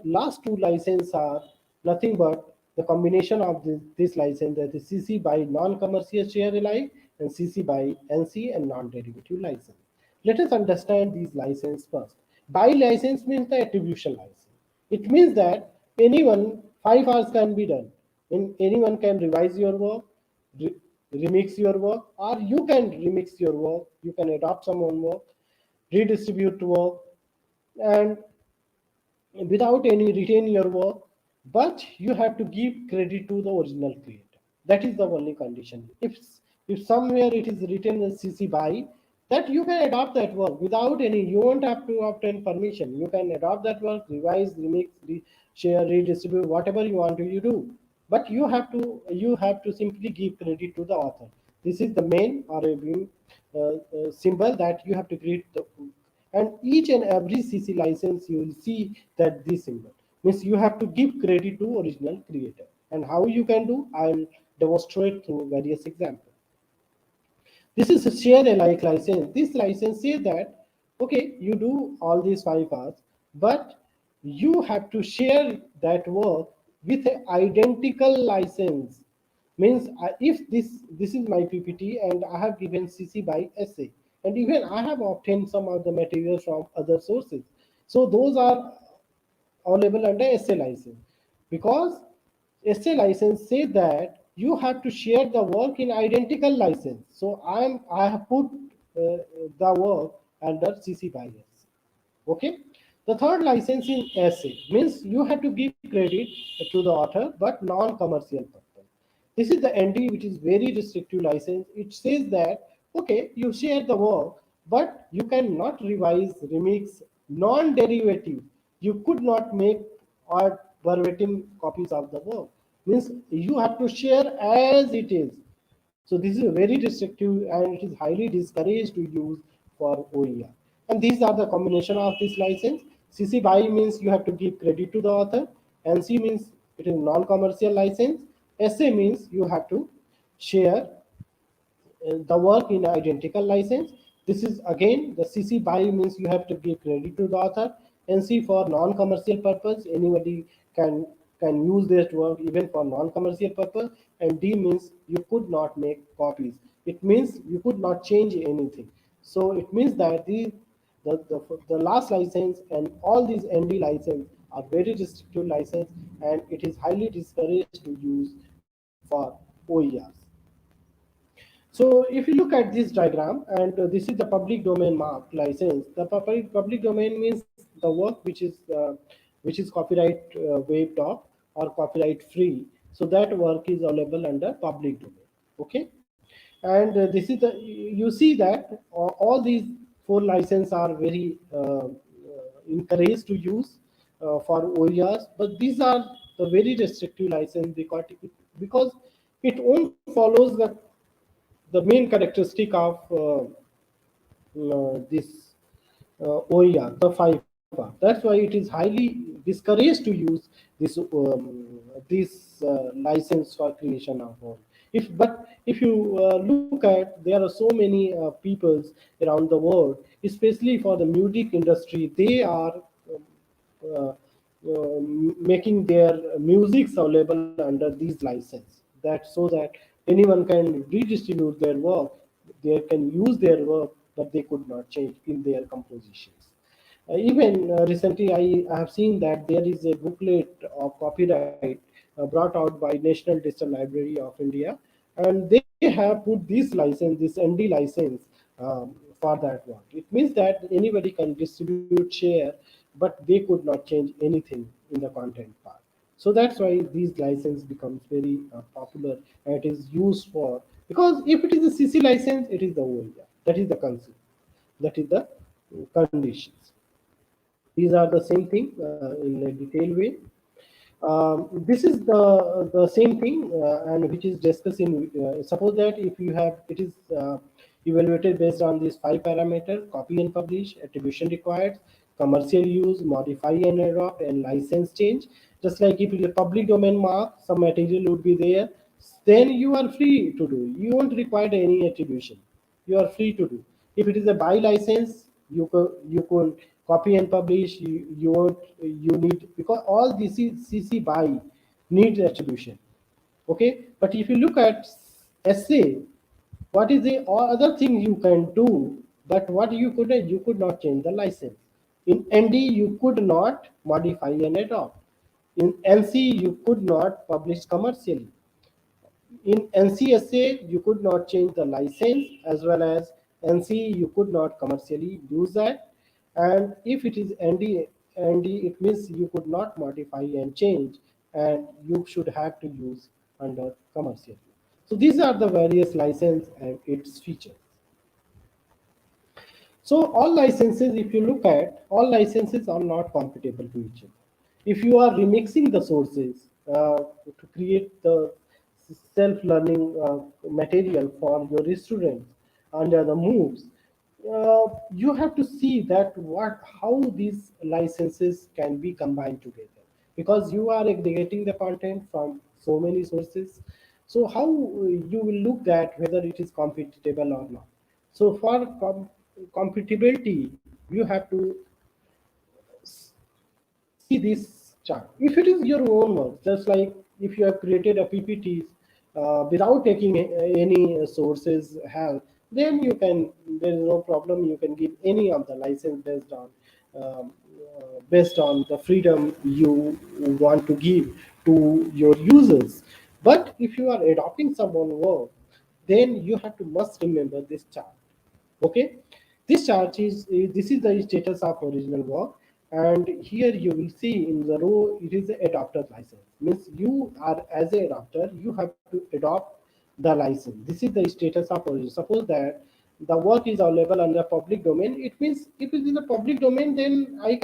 last 2 licenses are nothing but the combination of this license, that is CC BY non-commercial share alike and CC BY NC and non-derivative license. Let us understand these licenses first. BY license means the attribution license. It means that anyone 5 hours can be done. And anyone can revise your work, remix your work, or you can remix your work, you can adopt someone work, redistribute work, and without any retain your work, but you have to give credit to the original creator. That is the only condition. If somewhere it is written as CC BY, that you can adopt that work without any, you won't have to obtain permission. You can adopt that work, revise, remix, share, redistribute, whatever you want to you do. But you have to simply give credit to the author. This is the main or a symbol that you have to create the, and each and every CC license you will see that this symbol means you have to give credit to original creator. And how you can do, I'll demonstrate through various examples. This is a share alike license. This license says that okay, you do all these 5 hours, but you have to share that work with an identical license. Means if this is my PPT and I have given CC BY SA, and even I have obtained some of the materials from other sources, so those are available under SA license, because SA license say that you have to share the work in identical license. So I have put the work under CC BY SA. Okay. The third license is SA, means you have to give credit to the author but non-commercial purpose. This is the ND, which is very restrictive license. It says that okay, you share the work, but you cannot revise, remix, non-derivative. You could not make or verbatim copies of the work. Means you have to share as it is. So this is very restrictive and it is highly discouraged to use for OER. And these are the combination of this license. CC BY means you have to give credit to the author. NC means it is non-commercial license. SA means you have to share the work in identical license. This is again the CC BY means you have to give credit to the author. NC for non-commercial purpose, anybody can use this work even for non-commercial purpose. And D means you could not make copies. It means you could not change anything. So it means that the last license and all these ND license are very restrictive license, and it is highly discouraged to use for OERs. So if you look at this diagram, and this is the public domain mark license. The public domain means the work which is copyright waived off or copyright free. So that work is available under public domain. Okay, and this is the, you see that all these four licenses are very encouraged to use for OERs, but these are the very restrictive license because it only follows the main characteristic of this OER, the 5R. That's why it is highly discouraged to use this license for creation of work. If you look at, there are so many peoples around the world, especially for the music industry, they are making their music available under these license. That so that anyone can redistribute their work, they can use their work, but they could not change in their compositions. Even recently, I have seen that there is a booklet of copyright brought out by National Digital Library of India, and they have put this license, this ND license, for that work. It means that anybody can distribute, share, but they could not change anything in the content part. So that's why these license becomes very popular, and it is used for, because if it is a CC license, it is the OER. That is the concept. That is the conditions. These are the same thing in a detailed way. This is the same thing, and which is discussed in. Suppose that if you have, it is evaluated based on these 5 parameters: copy and publish, attribution required, commercial use, modify and adopt, and license change. Just like if it is a public domain mark, some material would be there. Then you are free to do. You won't require any attribution. You are free to do. If it is a buy license, you could copy and publish. You need, because all this is CC buy needs attribution. Okay, but if you look at SA, what is the all other thing you can do, but what you could not change the license. In ND you could not modify and adopt. In NC you could not publish commercially. In NCSA, you could not change the license, as well as NC, you could not commercially use that. And if it is ND, it means you could not modify and change, and you should have to use under commercial. So these are the various license and its features. So all licenses, if you look at, all licenses are not compatible to each other. If you are remixing the sources to create the self-learning material for your students under the Moocs, you have to see that how these licenses can be combined together, because you are aggregating the content from so many sources. So how you will look at whether it is compatible or not. So for compatibility, you have to see this chart. If it is your own work, just like if you have created a PPTs without taking any sources help, then you can, there is no problem. You can give any of the license based on the freedom you want to give to your users. But if you are adopting someone work, then you have to must remember this chart. Okay, this chart is this is the status of original work, and here you will see in the row it is the adopter license. Means you are, as a adopter, you have to adopt the license. This is the status of origin. Suppose that the work is available under public domain. It means if it is a public domain, then I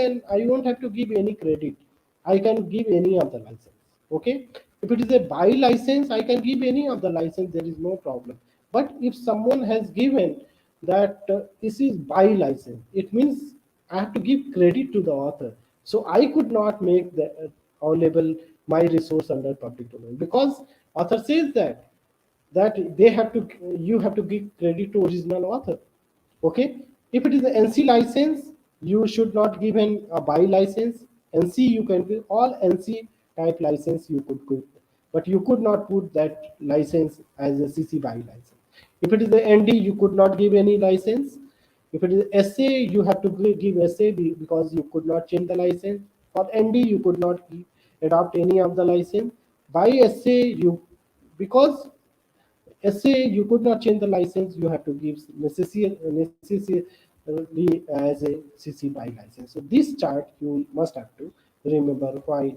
won't have to give any credit. I can give any of the license. Okay, if it is a buy license, I can give any of the license. There is no problem. But if someone has given that this is buy license, it means I have to give credit to the author. So I could not make the available my resource under public domain, because author says that they have to, you have to give credit to original author. Okay, if it is an NC license, you should not give a buy license. NC, you can give all NC type license you could give, but you could not put that license as a CC buy license. If it is the ND, you could not give any license. If it is SA, you have to give SA because you could not change the license. For ND, you could not adopt any of the license. By SA, you, because SA, you could not change the license. You have to give necessarily as a CC BY license. So this chart you must have to remember while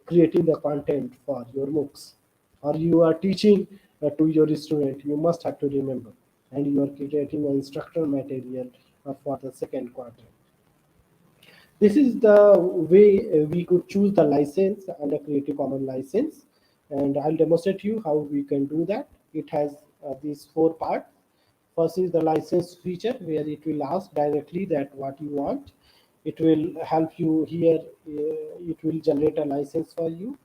creating the content for your Moocs, or you are teaching to your student. You must have to remember, and you are creating an instructional material for the second quarter. This is the way we could choose the license and a Creative Commons license. And I'll demonstrate you how we can do that. It has these four parts. First is the license feature, where it will ask directly that what you want. It will help you here. It will generate a license for you.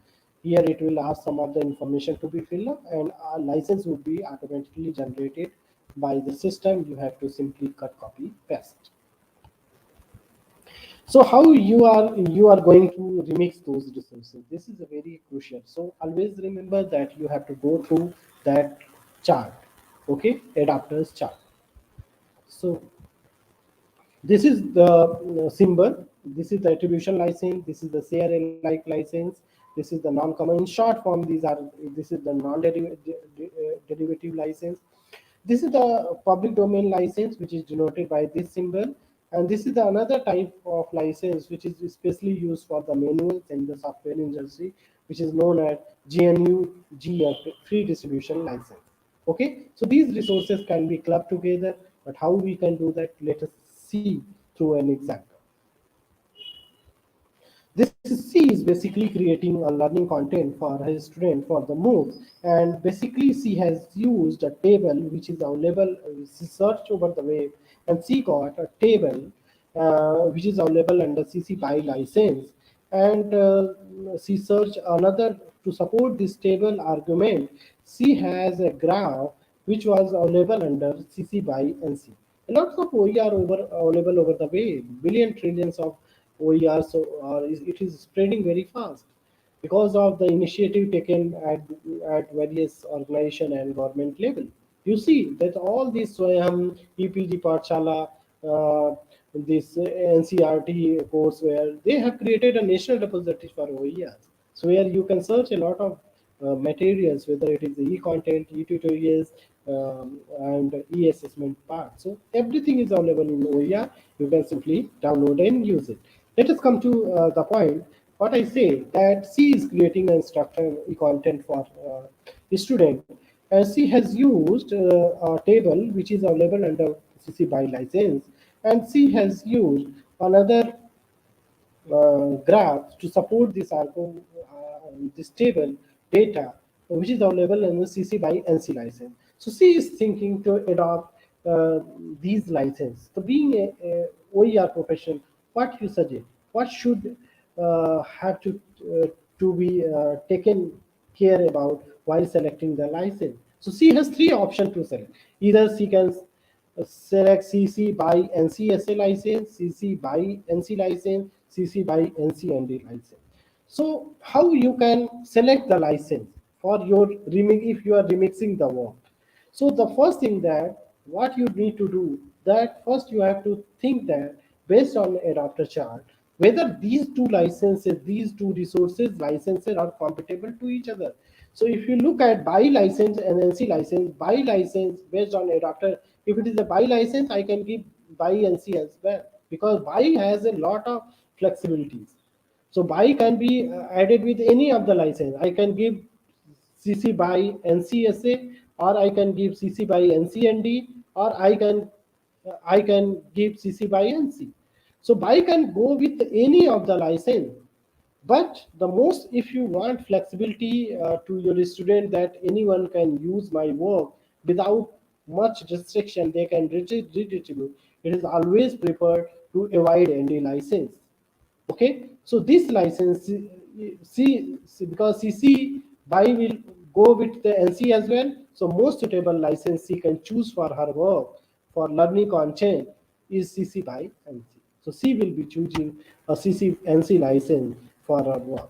Here it will ask some of the information to be filled up, and a license would be automatically generated by the system. You have to simply cut, copy, paste. So how you are going to remix those resources? This is a very crucial. So always remember that you have to go through that chart. Okay, adapters chart. So this is the symbol. This is the attribution license. This is the share alike license. This is the non-common. In short form, this is the non-derivative license. This is the public domain license, which is denoted by this symbol. And this is the another type of license, which is especially used for the manuals in the software industry, which is known as GNU GF, free distribution license. Okay, so these resources can be clubbed together, but how we can do that, let us see through an example. This C is basically creating a learning content for his student for the Moocs, and basically C has used a table which is available. She searched over the web, and she got a table which is available under CC BY license, and she searched another to support this table argument. She has a graph which was available under CC BY NC. Lots of OER available over the web, billion trillions of OER, so it is spreading very fast because of the initiative taken at various organization and government level. You see that all these EPG Pathshala, this NCRT course, where they have created a national repository for OERs. So where you can search a lot of materials, whether it is the e-content, e-tutorials, and e-assessment part. So everything is available in OER. You can simply download and use it. Let us come to the point. What I say that C is creating an instructor e-content for a student, and C has used a table which is available under CC BY license, and C has used another graph to support this table data, which is available in the CC BY NC license. So C is thinking to adopt these licenses. So being a OER profession, what you suggest? What should have to be taken care about while selecting the license? So C has three options to select. Either C can select CC BY NCSA license, CC BY NC license, CC BY NCND license. So how you can select the license for your remix if you are remixing the work? So the first thing that what you need to do, that first you have to think that based on adapter chart, whether these two licenses, these two resources licenses are compatible to each other. So if you look at BY license and NC license, BY license based on adapter, if it is a BY license, I can give BY NC as well, because BY has a lot of flexibilities. So BY can be added with any of the license. I can give CC BY NCSA, or I can give CC BY NCND, or I can give CC BY NC. So BY can go with any of the license. But the most, if you want flexibility to your student that anyone can use my work without much restriction, they can redistribute. It is always preferred to avoid ND license. Okay, so this license, because CC BY will go with the NC as well. So most suitable license C can choose for her work for learning content is CC BY NC. So C will be choosing a CC NC license for her work.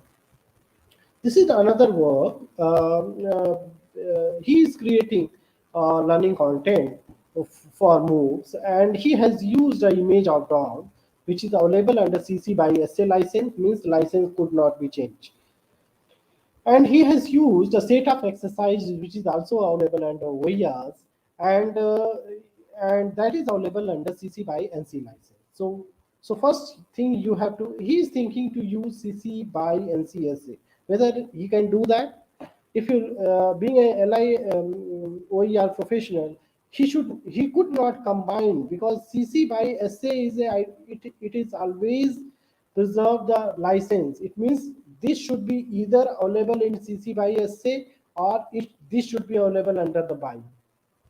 This is another work. He is creating learning content for Moocs, and he has used an image of dog, which is available under CC BY SA license, means license could not be changed. And he has used a set of exercises which is also available under OERs, and that is available under CC by NC license. So first thing you have to, he is thinking to use CC by NCSA. Whether he can do that, if you being a LI OER professional, he could not combine, because CC by SA is it is always preserve the license. It means this should be either available in CC by SA, or this should be available under the BY.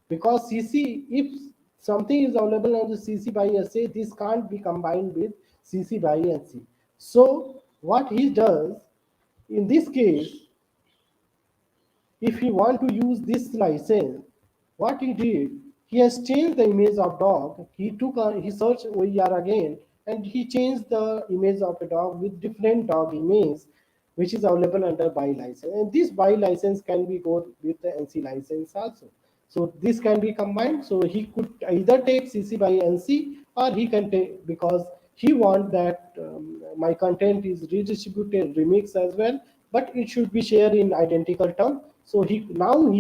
Because CC, if something is available under CC by SA, this can't be combined with CC by NC. So what he does in this case, if he want to use this license, what he did, he has changed the image of dog. He searched OER again, and he changed the image of a dog with different dog image, which is available under BY license. And this BY license can be go with the NC license also. So this can be combined. So he could either take CC by NC, or he can take, because he want that my content is redistributed remix as well, but it should be shared in identical term. So he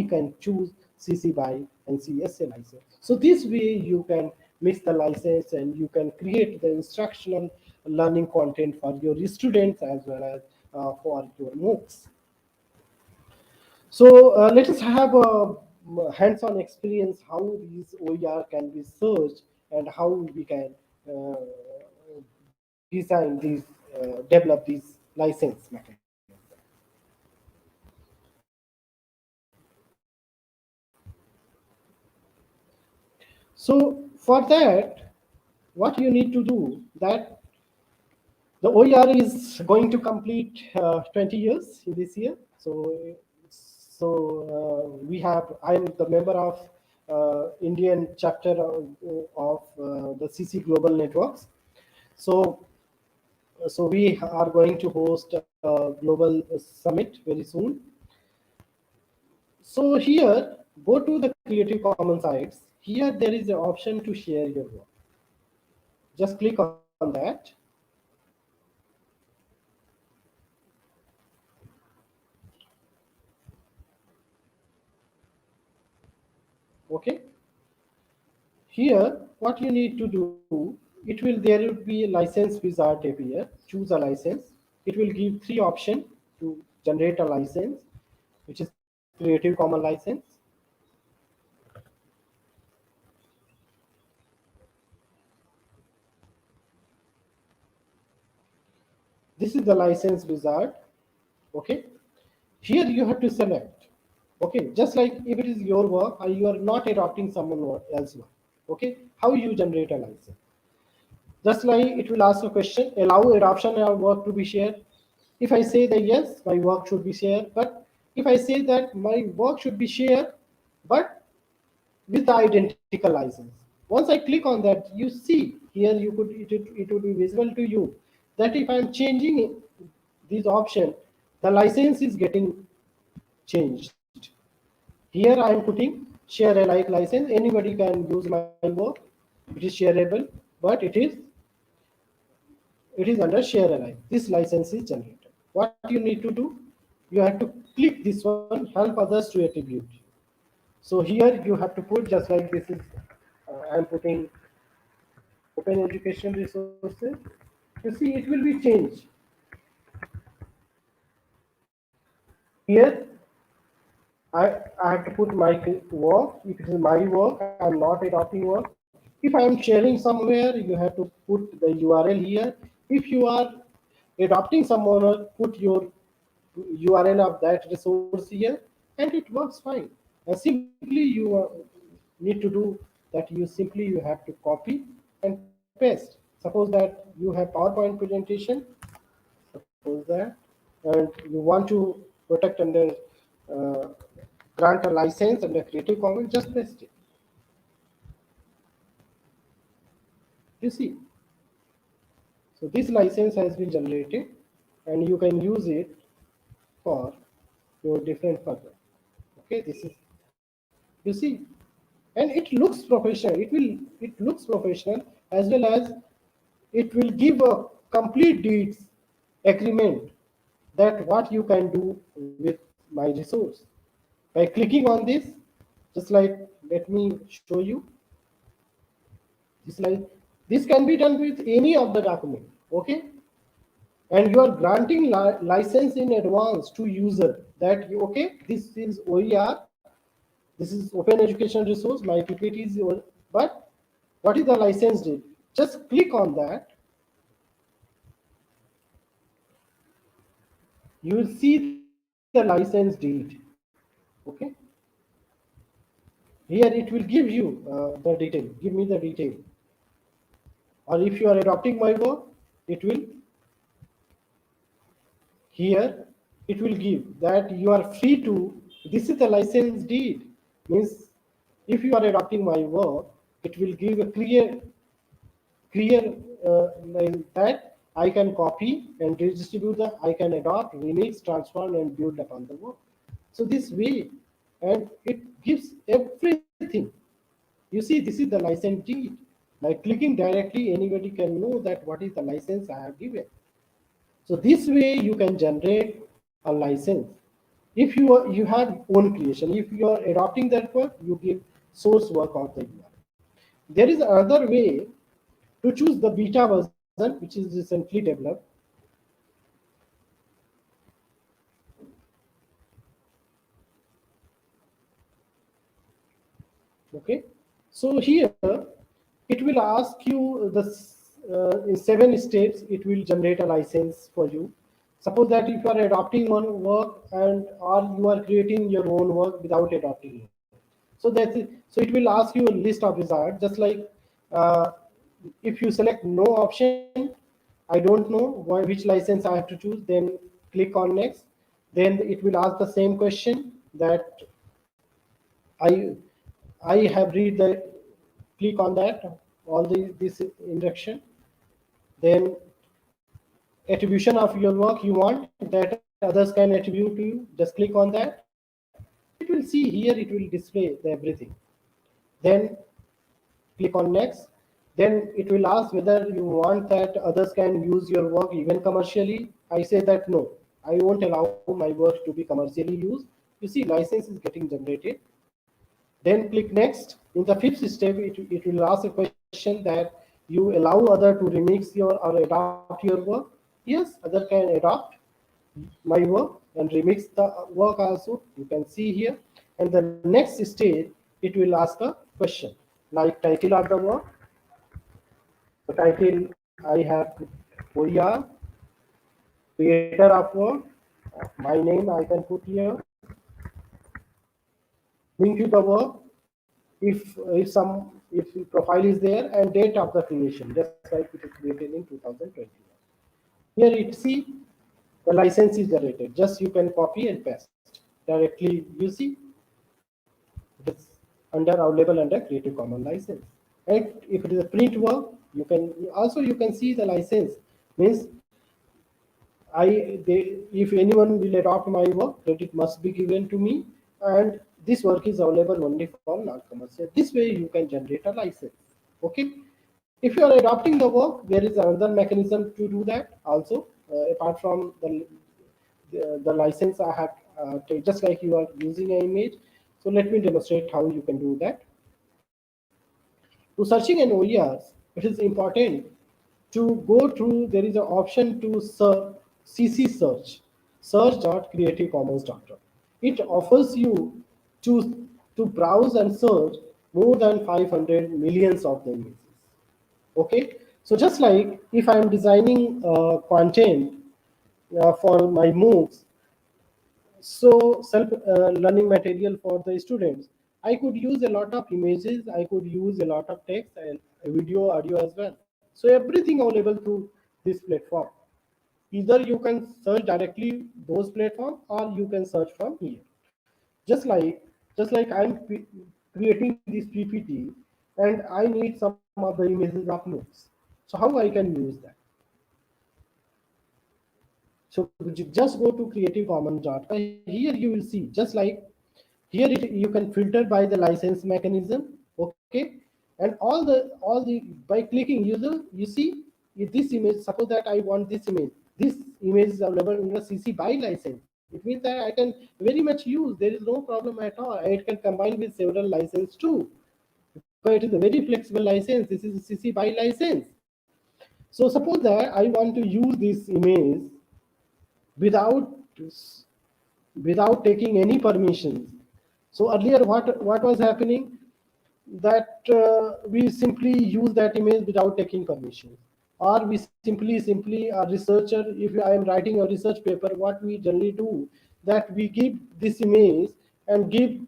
can choose CC by NCSA license. So this way you can mix the license, and you can create the instructional learning content for your students as well as for your Moocs. So let us have a hands-on experience how these OER can be searched, and how we can uh, design these, develop these license mechanisms. So for that, what you need to do, that the OER is going to complete 20 years in this year. I am the member of Indian chapter of the CC Global Networks. So, so we are going to host a global summit very soon. So here, go to the Creative Commons sites. Here there is an option to share your work. Just click on that. Okay. Here, what you need to do, there will be a license wizard appear. Choose a license. It will give three options to generate a license, which is Creative Commons license. This is the license wizard. Okay. Here you have to select. Okay, just like if it is your work, or you are not adopting someone else's work. Okay, how you generate a license? Just like it will ask a question, allow adoption of work to be shared. If I say that yes, my work should be shared, but if I say that my work should be shared, but with the identical license. Once I click on that, you see here it would be visible to you that if I'm changing this option, the license is getting changed. Here I am putting share alike license. Anybody can use my work. It is shareable, but it is under share alike. This license is generated. What you need to do, you have to click this one, help others to attribute. So here you have to put, just like this is, I am putting open education resources. You see, it will be changed. Here I have to put my work. If it is my work, I am not adopting work. If I am sharing somewhere, you have to put the URL here. If you are adopting someone, put your URL of that resource here, and it works fine. And simply you need to do that. You have to copy and paste. Suppose that you have PowerPoint presentation. Suppose that, and you want to protect under uh, grant a license under Creative Commons, just paste it. You see, so this license has been generated, and you can use it for your different purpose. Okay, this is, you see, and it looks professional. It looks professional, as well as it will give a complete deeds agreement that what you can do with my resource. By clicking on this, just like, let me show you. This can be done with any of the document, okay? And you are granting license in advance to user that, okay, this is OER, this is open education resource, my PPT is, but what is the license date? Just click on that. You will see the license date, okay? Here it will give you the detail, give me the detail. Or if you are adopting my work, it will, here it will give that you are free to, this is the license deed, means if you are adopting my work, it will give a clear line that I can copy and redistribute the, I can adopt, remix, transform, and build upon the work. So this way, and it gives everything. You see, this is the license deed. By clicking directly, anybody can know that what is the license I have given. So this way you can generate a license. If you have own creation, if you are adopting that work, you give source work of the URL. There is another way to choose the beta version, which is recently developed. Okay, so here it will ask you the in 7 steps. It will generate a license for you. Suppose that if you are adopting one work and or you are creating your own work without adopting it. So that's it. So it will ask you a list of results, just like uh, if you select no option, I don't know which license I have to choose, then click on next. Then it will ask the same question that I I have read the, click on that, all this induction. Then attribution of your work you want that others can attribute to you, just click on that. It will see here, it will display the everything. Then click on next. Then it will ask whether you want that others can use your work even commercially. I say that no, I won't allow my work to be commercially used. You see, license is getting generated. Then click next. In the fifth step, it will ask a question that you allow other to remix your or adopt your work. Yes, other can adopt my work and remix the work also. You can see here. And the next stage, it will ask a question like title of the work. The title I have OER, creator of work, my name I can put here, link to the work, if profile is there, and date of the creation, just like it is created in 2021. Here it see the license is generated. Just you can copy and paste directly. You see, it's under available under Creative Commons license. And if it is a print work, you can also you can see the license means if anyone will adopt my work, credit must be given to me, and this work is available only for non-commercial. This way you can generate a license. Okay. If you are adopting the work, there is another mechanism to do that also, apart from the license I have, just like you are using an image. So let me demonstrate how you can do that. To searching an OERs, it is important to go through, there is an option to search, CC search, search.creativecommons.org. It offers you to browse and search more than 500 millions of the images. Okay, so just like if I am designing content for my Moocs, so self learning material for the students, I could use a lot of images, I could use a lot of text and video, audio as well. So everything available through this platform. Either you can search directly those platforms or you can search from here. Just like I'm creating this PPT and I need some of the images of Moocs. So how I can use that? So just go to Creative Commons. Here you will see, just like here you can filter by the license mechanism. Okay, and all the by clicking user, you see this image. Suppose that I want this image. this image is available in a CC BY license. It means that I can very much use. There is no problem at all. It can combine with several licenses too. Because it is a very flexible license. This is a CC BY license. So suppose that I want to use this image without without taking any permissions. So earlier, what was happening? That we simply use that image without taking permission, or we simply a researcher, if I am writing a research paper, what we generally do, that we give this image and give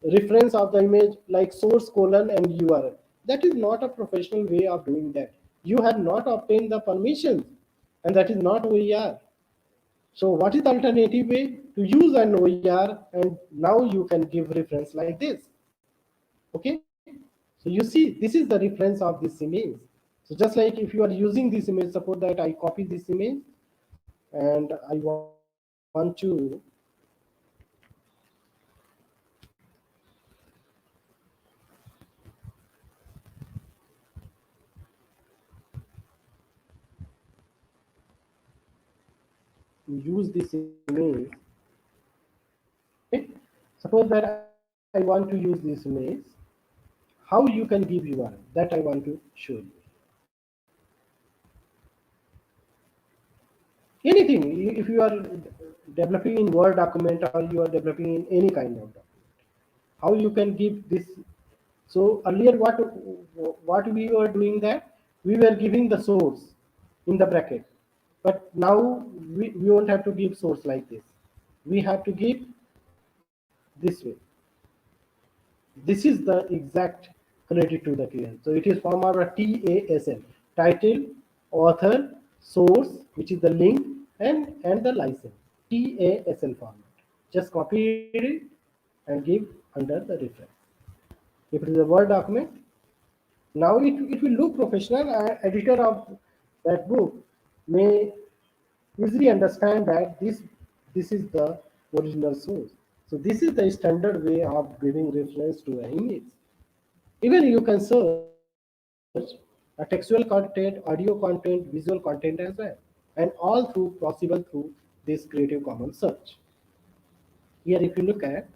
reference of the image like source colon and URL. That is not a professional way of doing that. You have not obtained the permission, and that is not OER. So what is the alternative way to use an OER, and now you can give reference like this? Okay, so you see, this is the reference of this image. So just like if you are using this image, suppose that I copy this image and I want to use this image. Okay, suppose that I want to use this image. How you can give URL, that I want to show you. Anything, if you are developing in Word document or you are developing in any kind of document, how you can give this. So earlier what we were doing, that we were giving the source in the bracket, but now we won't have to give source like this. We have to give this way. This is the exact credit to the client. So it is from our TASL, title, author, source, which is the link, and the license, TASL format. Just copy it and give under the reference. If it is a Word document, now it will look professional. Editor of that book may easily understand that this is the original source. So this is the standard way of giving reference to an image. Even you can search a textual content, audio content, visual content as well, and all through possible through this Creative Commons search. Here, if you look at,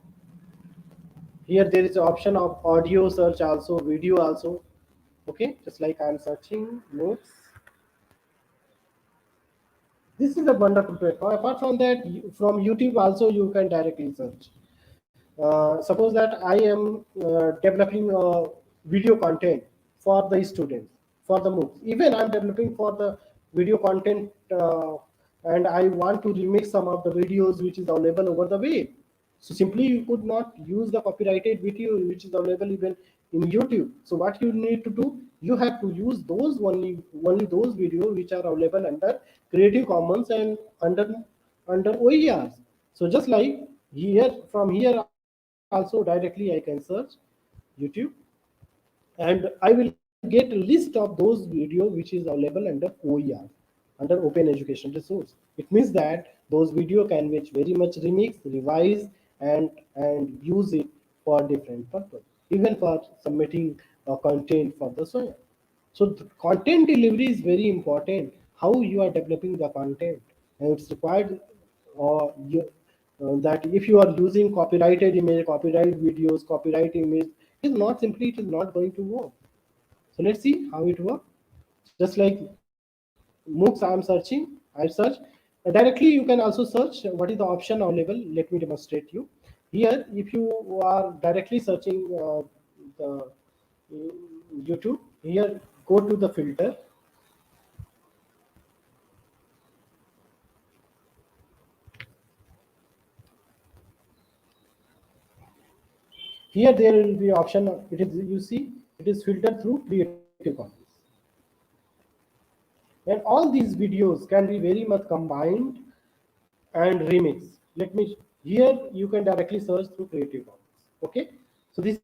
here there is an option of audio search also, video also. Okay, just like I am searching Moocs. This is a wonderful platform. Apart from that, from YouTube also you can directly search. Suppose that I am developing video content for the students, for the Moocs. Even I'm developing for the video content, and I want to remix some of the videos which is available over the web. So simply you could not use the copyrighted video which is available even in YouTube. So what you need to do, you have to use those only those videos which are available under Creative Commons and under OERs. So just like here, from here also directly I can search YouTube, and I will get a list of those videos which is available under OER, under Open Education Resource. It means that those video can be very much remix, revise, and use it for different purpose, even for submitting content for the soil. So the content delivery is very important. How you are developing the content, and it's required, that if you are using copyrighted image, copyright videos, copyright image, it is not simply, it is not going to work. So let's see how it works. Just like Moocs, I am searching. I search directly. You can also search what is the option available. Let me demonstrate you. Here, if you are directly searching the YouTube, here go to the filter. Here there will be option. It is, you see, it is filtered through Creative Commons. And all these videos can be very much combined and remix. Let me, here you can directly search through Creative Commons. Okay, so this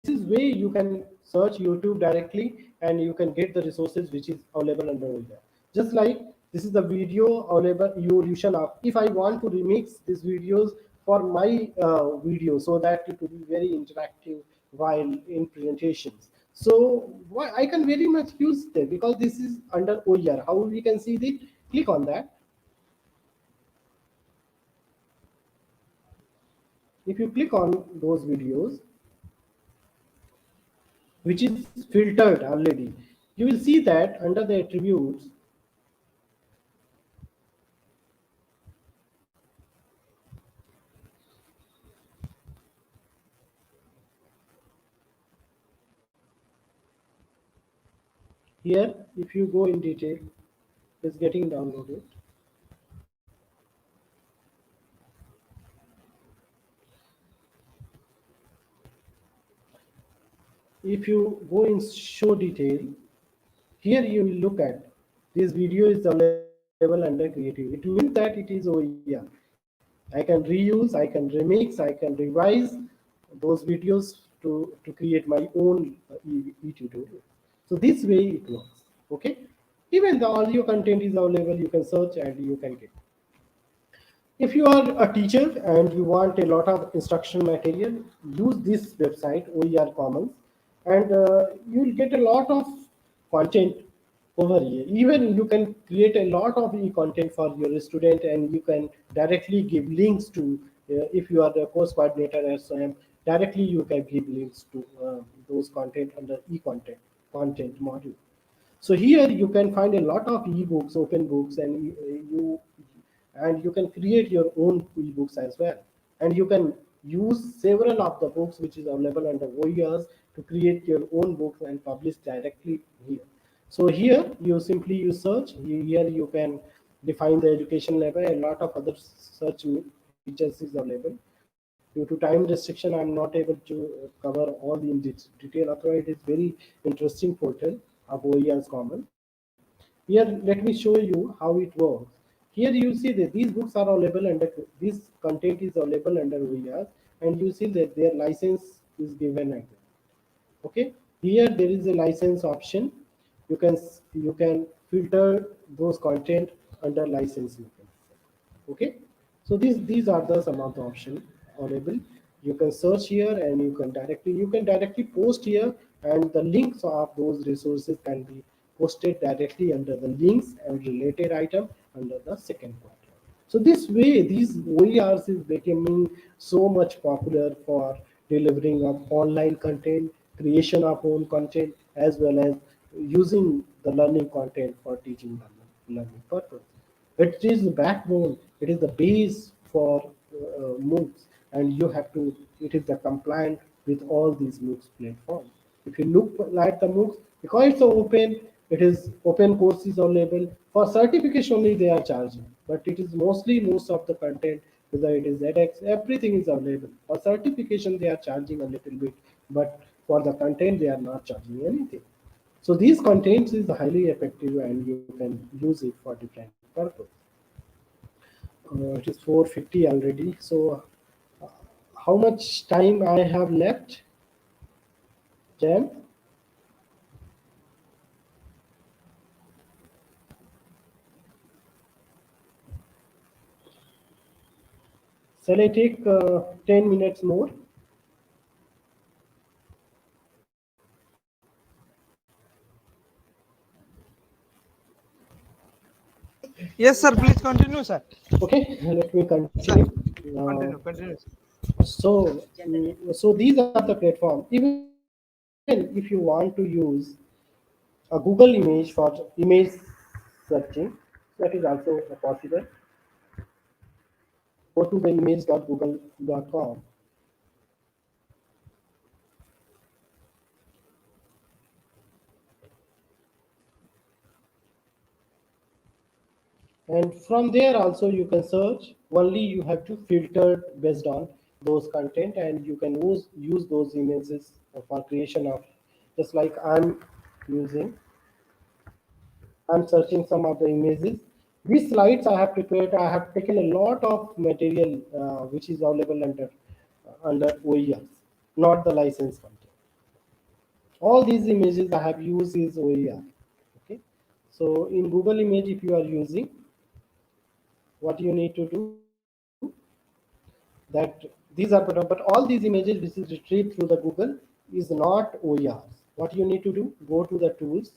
is way you can search YouTube directly, and you can get the resources which is available under there. Just like this is the video available evolution of, if I want to remix these videos for my video so that it will be very interactive while in presentations. So I can very much use them because this is under OER. How we can see the, click on that. If you click on those videos, which is filtered already, you will see that under the attributes, here, if you go in detail, it's getting downloaded. If you go in show detail, here you will look at this video is available under creative. It means that it is OER. I can reuse, I can remix, I can revise those videos to create my own e-tutorial. So this way it works. Okay. Even the audio content is available, you can search and you can get. If you are a teacher and you want a lot of instruction material, use this website, OER Commons, and you will get a lot of content over here. Even you can create a lot of e-content for your student, and you can directly give links to, if you are the course coordinator as SOM, directly you can give links to those content under e-content content module. So here you can find a lot of ebooks, open books, and you can create your own ebooks as well. And you can use several of the books which is available under OERs to create your own books and publish directly here. So here you simply use search. Here you can define the education level. A lot of other search features is available. Due to time restriction, I'm not able to cover all the in detail. Otherwise, it is very interesting portal of OERs Common. Here, let me show you how it works. Here you see that these books are available under, this content is available under OERs, and you see that their license is given at them. Okay, here there is a license option. You can filter those content under license. Okay, so these are the some of the options available. You can search here, and you can directly post here, and the links of those resources can be posted directly under the links and related item under the second part. So this way, these OERs is becoming so much popular for delivering of online content, creation of own content, as well as using the learning content for teaching learning purpose. It is the backbone, it is the base for Moocs, and you have to, it is the compliant with all these Moocs platforms. If you look at the Moocs, because it's open, it is open courses available. For certification only they are charging, but it is mostly most of the content, whether it is edX, everything is available. For certification they are charging a little bit, but for the content they are not charging anything. So these contents is highly effective, and you can use it for different purpose. It is 4:50 already. So how much time I have left, Jan? Shall I take 10 minutes more? Yes, sir. Please continue, sir. Okay, let me continue. Continue. So these are the platform. Even if you want to use a Google image for image searching, that is also possible. Go to the image.google.com. And from there also you can search. Only you have to filter based on those content, and you can use those images for creation of, just like I'm searching some of the images. These slides I have prepared. I have taken a lot of material which is available under OERs, not the license content. All these images I have used is OER. Okay, so in Google Image, if you are using, what you need to do, that these are, but all these images which is retrieved through the Google is not OERs. What you need to do, go to the tools.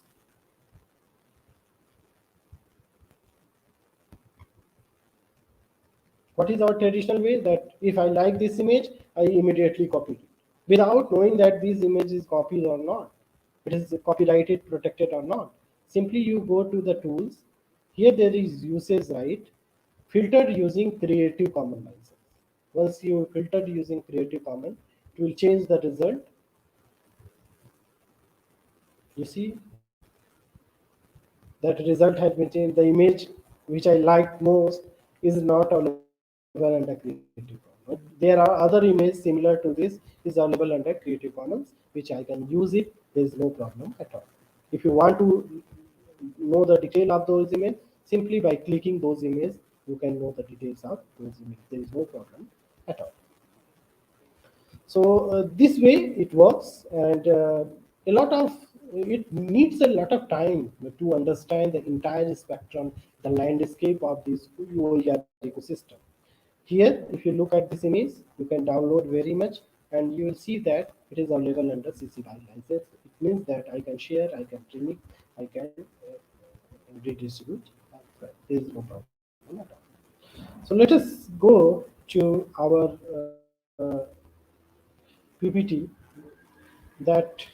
What is our traditional way, that if I like this image, I immediately copied it without knowing that this image is copied or not. It is copyrighted, protected or not. Simply you go to the tools. Here there is usage right, filtered using Creative Commons license. Once you filtered using Creative Commons, it will change the result. You see that result has been changed. The image which I like most is not available under Creative Commons. There are other images similar to this is available under Creative Commons, which I can use it. There is no problem at all. If you want to know the detail of those images, simply by clicking those images, you can know the details of those images. There is no problem at all. So this way it works, and a lot of it needs a lot of time to understand the entire spectrum, the landscape of this UOER ecosystem. Here, if you look at this image, you can download very much, and you will see that it is available under CC BY license. It means that I can share, I can remix, I can redistribute. There is no problem at all. So let us go to our PPT that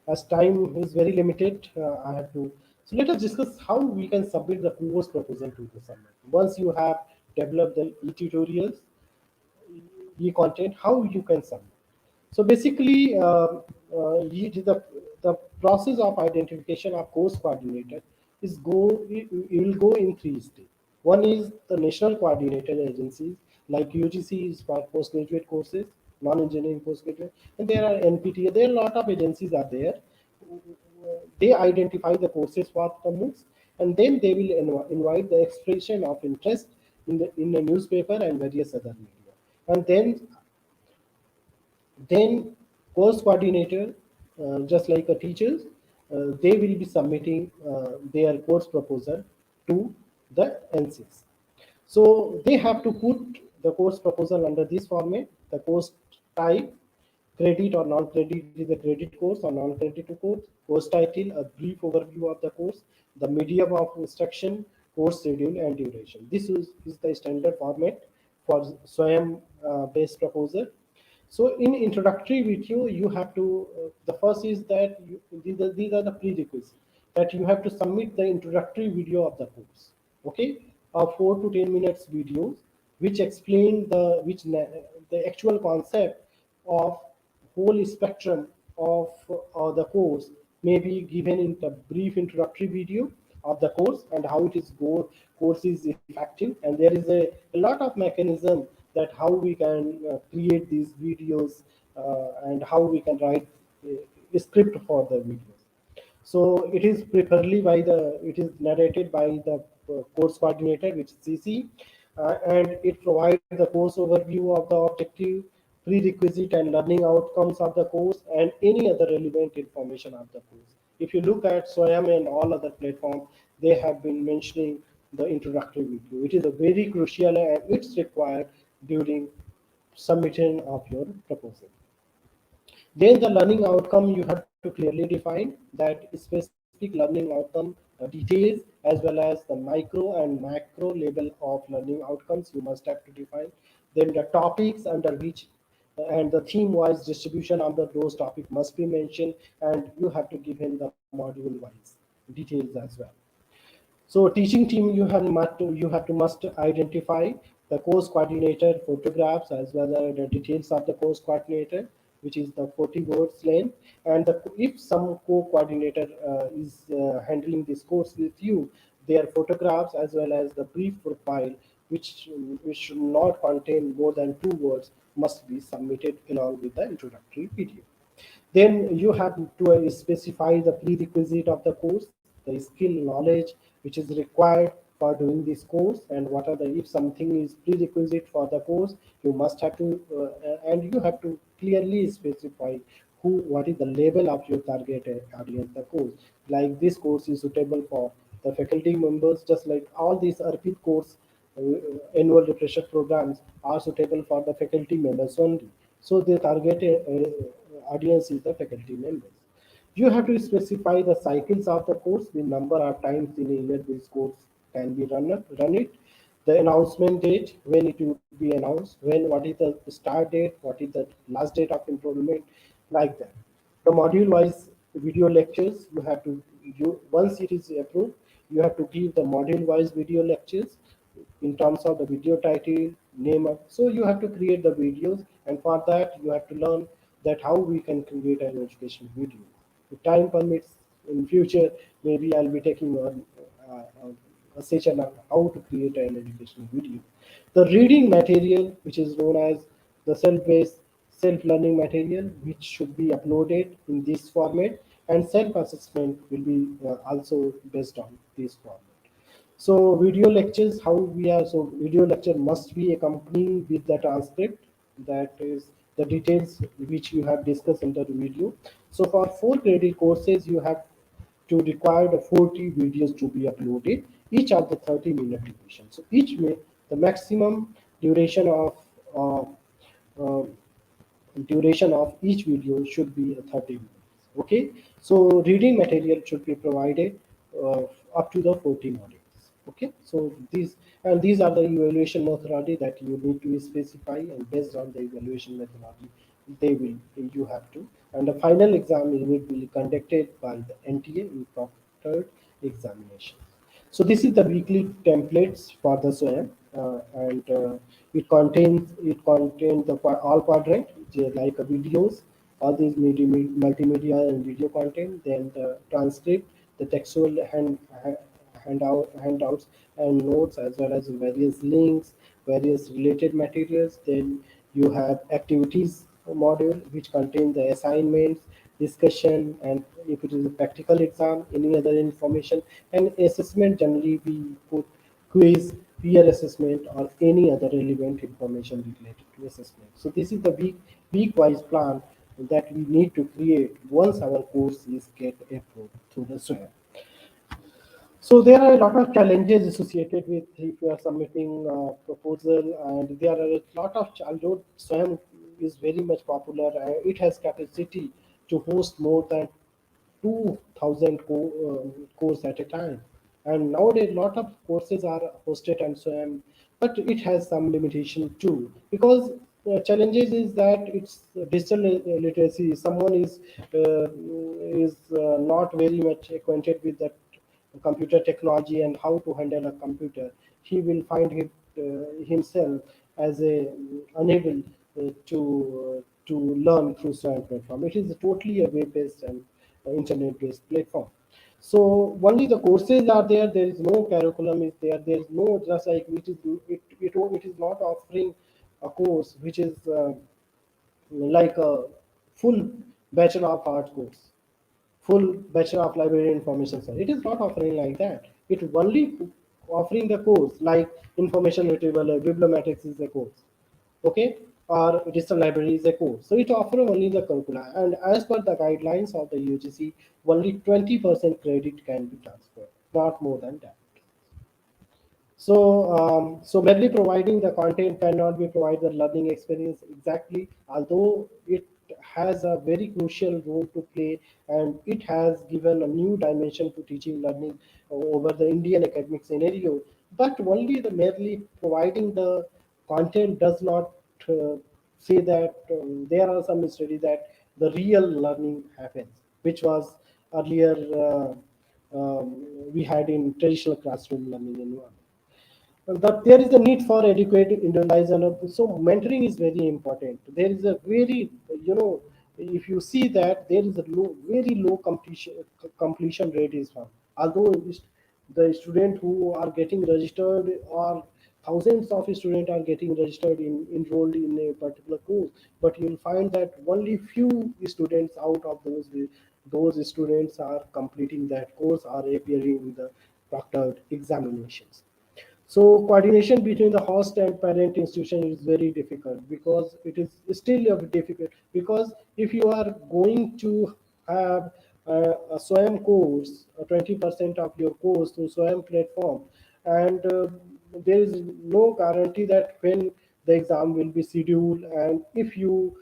as time is very limited, I have to. So let us discuss how we can submit the course proposal to the summit. Once you have developed the e-tutorials, e-content, how you can submit. So basically, the process of identification of course coordinator is it will go in three stages. One is the national coordinator agencies like UGC is for postgraduate courses, non-engineering postgraduate, and there are NPT. There are a lot of agencies are there. They identify the courses for the Moocs, and then they will invite the expression of interest in the newspaper and various other media, and then course coordinator, just like a teachers, they will be submitting their course proposal to the NCs. So they have to put the course proposal under this format. The course type, credit or non-credit is a credit course or non-credit course title, a brief overview of the course, the medium of instruction, course schedule and duration. This is the standard format for SWAYAM based proposal. So in introductory video, you have to, the first is that these are the prerequisites, that you have to submit the introductory video of the course, okay, 4 to 10 minutes videos, which explain the actual concept of whole spectrum of the course may be given in the brief introductory video of the course and how it is course is effective, and there is a lot of mechanism that how we can create these videos and how we can write a script for the videos. So it is preferably it is narrated by the course coordinator, which is CC, and it provides the course overview of the objective, prerequisite and learning outcomes of the course, and any other relevant information of the course. If you look at SWAYAM and all other platforms, they have been mentioning the introductory video. It is a very crucial and it's required during submission of your proposal. Then the learning outcome you have to clearly define that specific learning outcome details as well as the micro and macro level of learning outcomes you must have to define. Then the topics under which and the theme wise distribution of those topics must be mentioned, and you have to give him the module wise details as well. So teaching team you have to must identify the course coordinator photographs as well as the details of the course coordinator, which is the 40 words length, and if some co-coordinator is handling this course with you, their photographs as well as the brief profile, which should not contain more than 2 words, must be submitted along with the introductory video. Then you have to specify the prerequisite of the course, the skill knowledge which is required for doing this course, and what are the, if something is prerequisite for the course, you must have to and you have to clearly specify what is the level of your target audience the course. Like this course is suitable for the faculty members, just like all these ARPIT course annual refresher programs are suitable for the faculty members only. So the target audience is the faculty members. You have to specify the cycles of the course, the number of times in a year this course can be run it, the announcement date, when it will be announced, what is the start date, what is the last date of enrollment, like that. The module-wise video lectures, you have to, once it is approved, you have to give the module-wise video lectures in terms of the video title, name of, so you have to create the videos, and for that you have to learn that how we can create an education video. If time permits, in future, maybe I'll be taking on a session on how to create an educational video. The reading material, which is known as the self-based self-learning material, which should be uploaded in this format, and self-assessment will be also based on this format. So video lectures, how we are, so video lecture must be accompanied with the transcript, that is the details which you have discussed in the video. So for 4 credit courses, you have to require the 40 videos to be uploaded, each of the 30-minute duration. So the maximum duration uh, uh, each video should be 30 minutes. Okay, so reading material should be provided up to the 40 modules. Okay, so these are the evaluation methodology that you need to specify, and based on the evaluation methodology, you have to. And the final exam will be conducted by the NTA in proctored examination. So this is the weekly templates for the SWAM, and it contains the all quadrant, like videos, all these multimedia and video content, then the transcript, the textual handouts and notes, as well as various links, various related materials. Then you have activities module, which contain the assignments, discussion, and if it is a practical exam, any other information. And assessment, generally we put quiz, peer assessment, or any other relevant information related to assessment. So this is the week-wise plan that we need to create once our course is get approved through the SWAM. So there are a lot of challenges associated with if you are submitting a proposal, and there are a lot of, although SWAM is very much popular, it has capacity to host more than 2,000 courses at a time. And nowadays, a lot of courses are hosted on SWAM, but it has some limitation too, because challenges is that it's digital literacy. Someone is not very much acquainted with that computer technology and how to handle a computer. He will find himself as a unable to learn through SWAM platform. It is totally a web-based and internet-based platform. So only the courses are there. There is no curriculum is there. There is no, just like it is not offering a course which is like a full Bachelor of Arts course, full Bachelor of Library Information Science. It is not offering like that. It only offering the course like information retrieval, bibliomatics is a course, okay, or digital library is a course. So it offers only the curricula, and as per the guidelines of the UGC, only 20% credit can be transferred, not more than that. So merely providing the content cannot be provide the learning experience exactly, although it has a very crucial role to play, and it has given a new dimension to teaching learning over the Indian academic scenario. But only the merely providing the content does not say that there are some studies that the real learning happens, which was earlier we had in traditional classroom learning environment. But there is a need for adequate individualization. So mentoring is very important. There is a very, if you see that there is a very low completion rate is found. Although the student who are getting registered, or thousands of students are getting registered enrolled in a particular course, but you'll find that only few students out of those students are completing that course or appearing in the proctored examinations. So coordination between the host and parent institution is very difficult, because it is still a bit difficult, because if you are going to have a SWAM course, 20% of your course through SWAM platform, and there is no guarantee that when the exam will be scheduled, and if you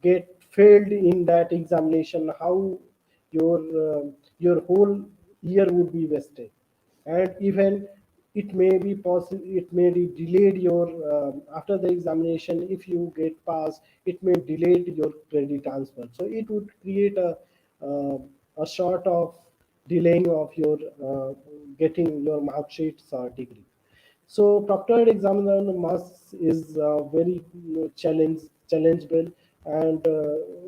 get failed in that examination, how your your whole year would be wasted. And even it may be possible, it may be delayed your after the examination. If you get passed, it may delay your credit transfer. So it would create uh, a sort of delaying of your getting your mark sheets or degree. So proctored examiner must is very challengeable, and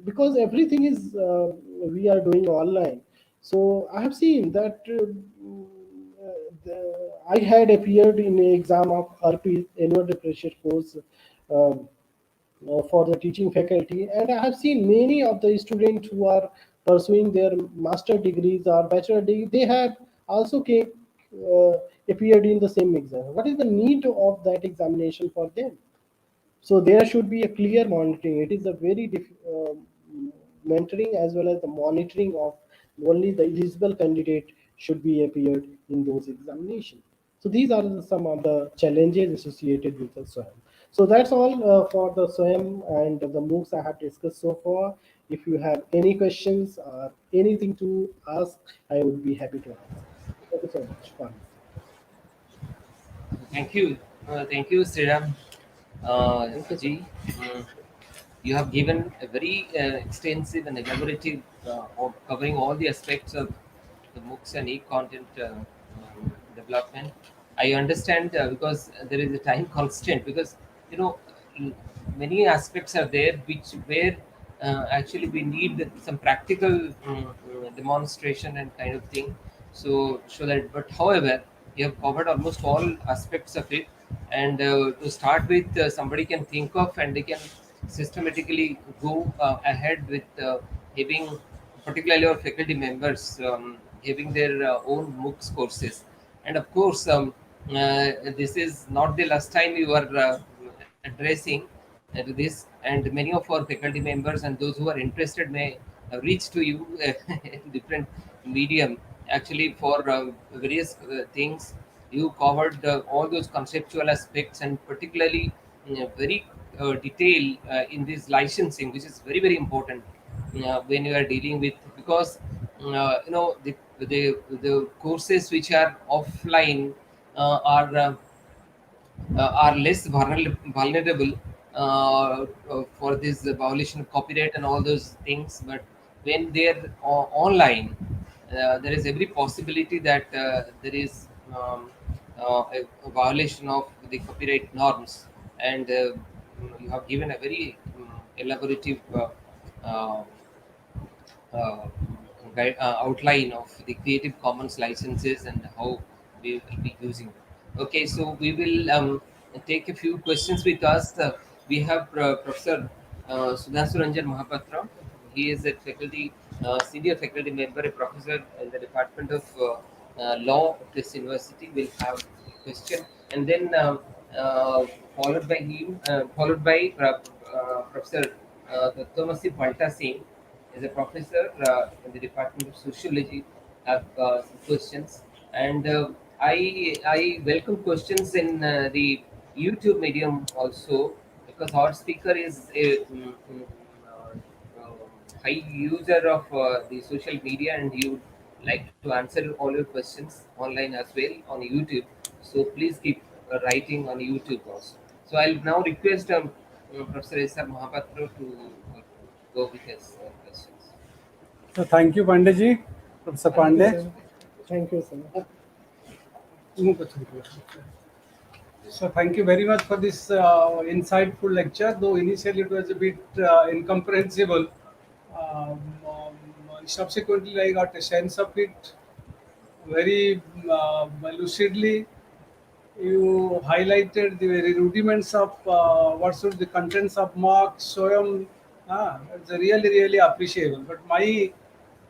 because everything is we are doing online. So I have seen that I had appeared in an exam of RP annual refresher course um, for the teaching faculty, and I have seen many of the students who are pursuing their master degrees or bachelor degree. They have also appeared in the same exam. What is the need of that examination for them? So there should be a clear monitoring. It is a very mentoring as well as the monitoring of only the eligible candidate should be appeared in those examinations. So these are some of the challenges associated with the SWAM. So that's all for the SWAM and the Moocs I have discussed so far. If you have any questions or anything to ask, I would be happy to answer. Thank you so much for listening. Thank you, Shriram. Ji. You have given a very extensive and elaborative of covering all the aspects of the Moocs and e-content development. I understand because there is a time constraint, because you know m- many aspects are there which where actually we need some practical demonstration and kind of thing. So that, but however, you have covered almost all aspects of it. And to start with, somebody can think of and they can systematically go ahead with having, particularly our faculty members, having their own Moocs courses. And of course, this is not the last time you are addressing to this, and many of our faculty members and those who are interested may reach to you in different medium actually for various things. You covered all those conceptual aspects, and particularly very detail in this licensing, which is very very important when you are dealing with, because the courses which are offline are less vulnerable for this violation of copyright and all those things. But when they're online, there is every possibility that there is a violation of the copyright norms. And you have given a very elaborative uh, uh, outline of the Creative Commons licenses and how we will be using them. Okay, so we will take a few questions with us. We have Professor Sudhanshu Ranjan Mahapatra. He is a faculty, senior faculty member, a professor in the Department of Law of this university. Will have a question, and then followed by him, followed by Professor Thomasy Palta Singh is a professor in the Department of Sociology. Have some questions, and I welcome questions in the YouTube medium also, because our speaker is a high user of the social media, and he would like to answer all your questions online as well on YouTube. So please keep writing on YouTube also. So I'll now request Professor S.R. Mahapatra to go with his questions. So thank you, Pandey ji, Professor Thank you, Pandey. sir. Thank you, sir. So thank you very much for this insightful lecture. Though initially it was a bit incomprehensible, subsequently I got a sense of it very lucidly. You highlighted the very rudiments of what should the contents of Moocs, Swayam. It's really, really appreciable. But my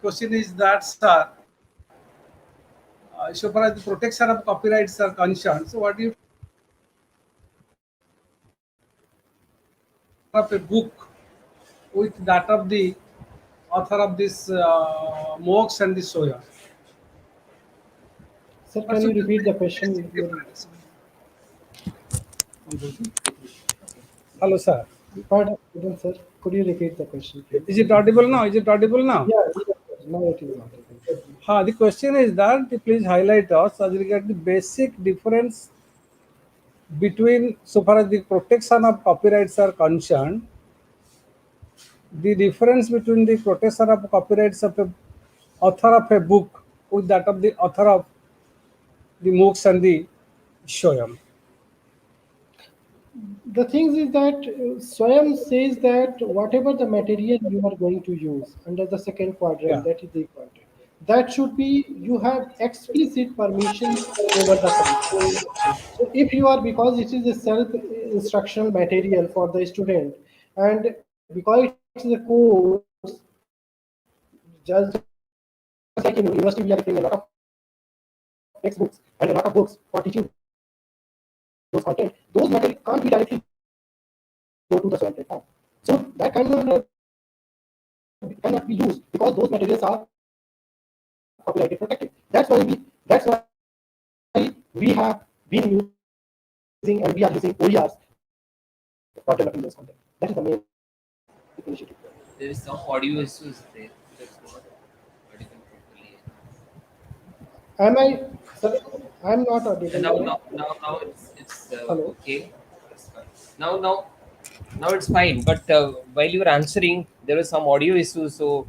question is that, sir, so far as the protection of copyrights are concerned, so what do you of a book with that of the author of this Moocs and the Soya? Sir, What can you should be repeat the the question? basic difference? Hello, sir. Pardon, sir. Could you repeat the question, please? Is it audible now? Is it audible now? Yeah, yes, sir. Now it is audible. The question is that please highlight us as regard the basic difference between, so far as the protection of copyrights are concerned, the difference between the protection of copyrights of a author of a book with that of the author of the Moocs and the Shoyam. The thing is that Swayam says that whatever the material you are going to use under the second Yeah. quadrant, that is the quadrant, that should be, you have explicit permission over the content. So if you are, because it is a self-instructional material for the student, and because it's a course, just like in university, we are getting a lot of textbooks and a lot of books for teaching those content. Those material can't be directly go to the Swayam platform. So that cannot be used because those materials are copyrighted protected. That's why we have been using and we are using OERs for developing those content. That is the main initiative. There is some audio issues there. That's not audible properly. Am I, sir? I'm not audible. And now, Right? now it's Hello. okay. It's fine. Now it's fine. But while you were answering, there was some audio issues, so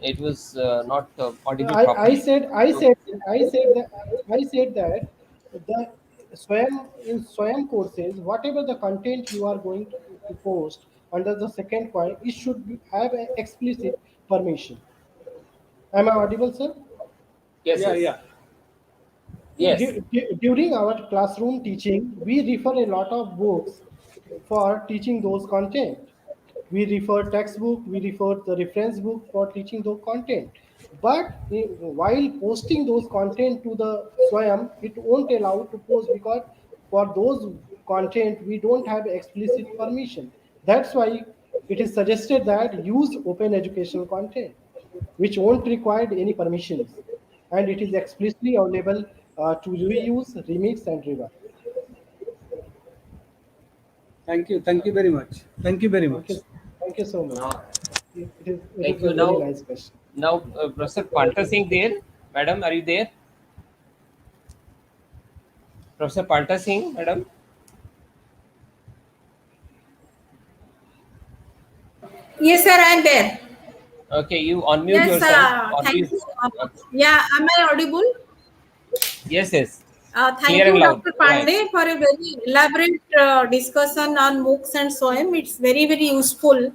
it was not audible I properly. said I So said that the Swayam courses, whatever the content you are going to post under the second point, it should have an explicit permission. Am I audible, sir? yes, Yeah, yes, yeah. yes. During our classroom teaching, we refer a lot of books for teaching those content. We refer textbook, we refer the reference book for teaching those content. But while posting those content to the Swayam, it won't allow to post because for those content we don't have explicit permission. That's why it is suggested that use open educational content, which won't require any permissions, and it is explicitly available to reuse, remix, and rework. Thank you very much. Thank you very Thank you, much. thank you so much. Now, It is thank you. a very Now, nice question. Professor Palta Singh there, madam, are you there? Professor Palta Singh, madam. Yes, sir, I'm there. Okay, you unmute Yes, yourself. thank Unmute. you. Uh, Yeah, am I audible? yes, yes, Thank clear and you, loud. Dr. Go ahead. Pandey, for a very elaborate discussion on Moocs and SOEM. It's very, very useful.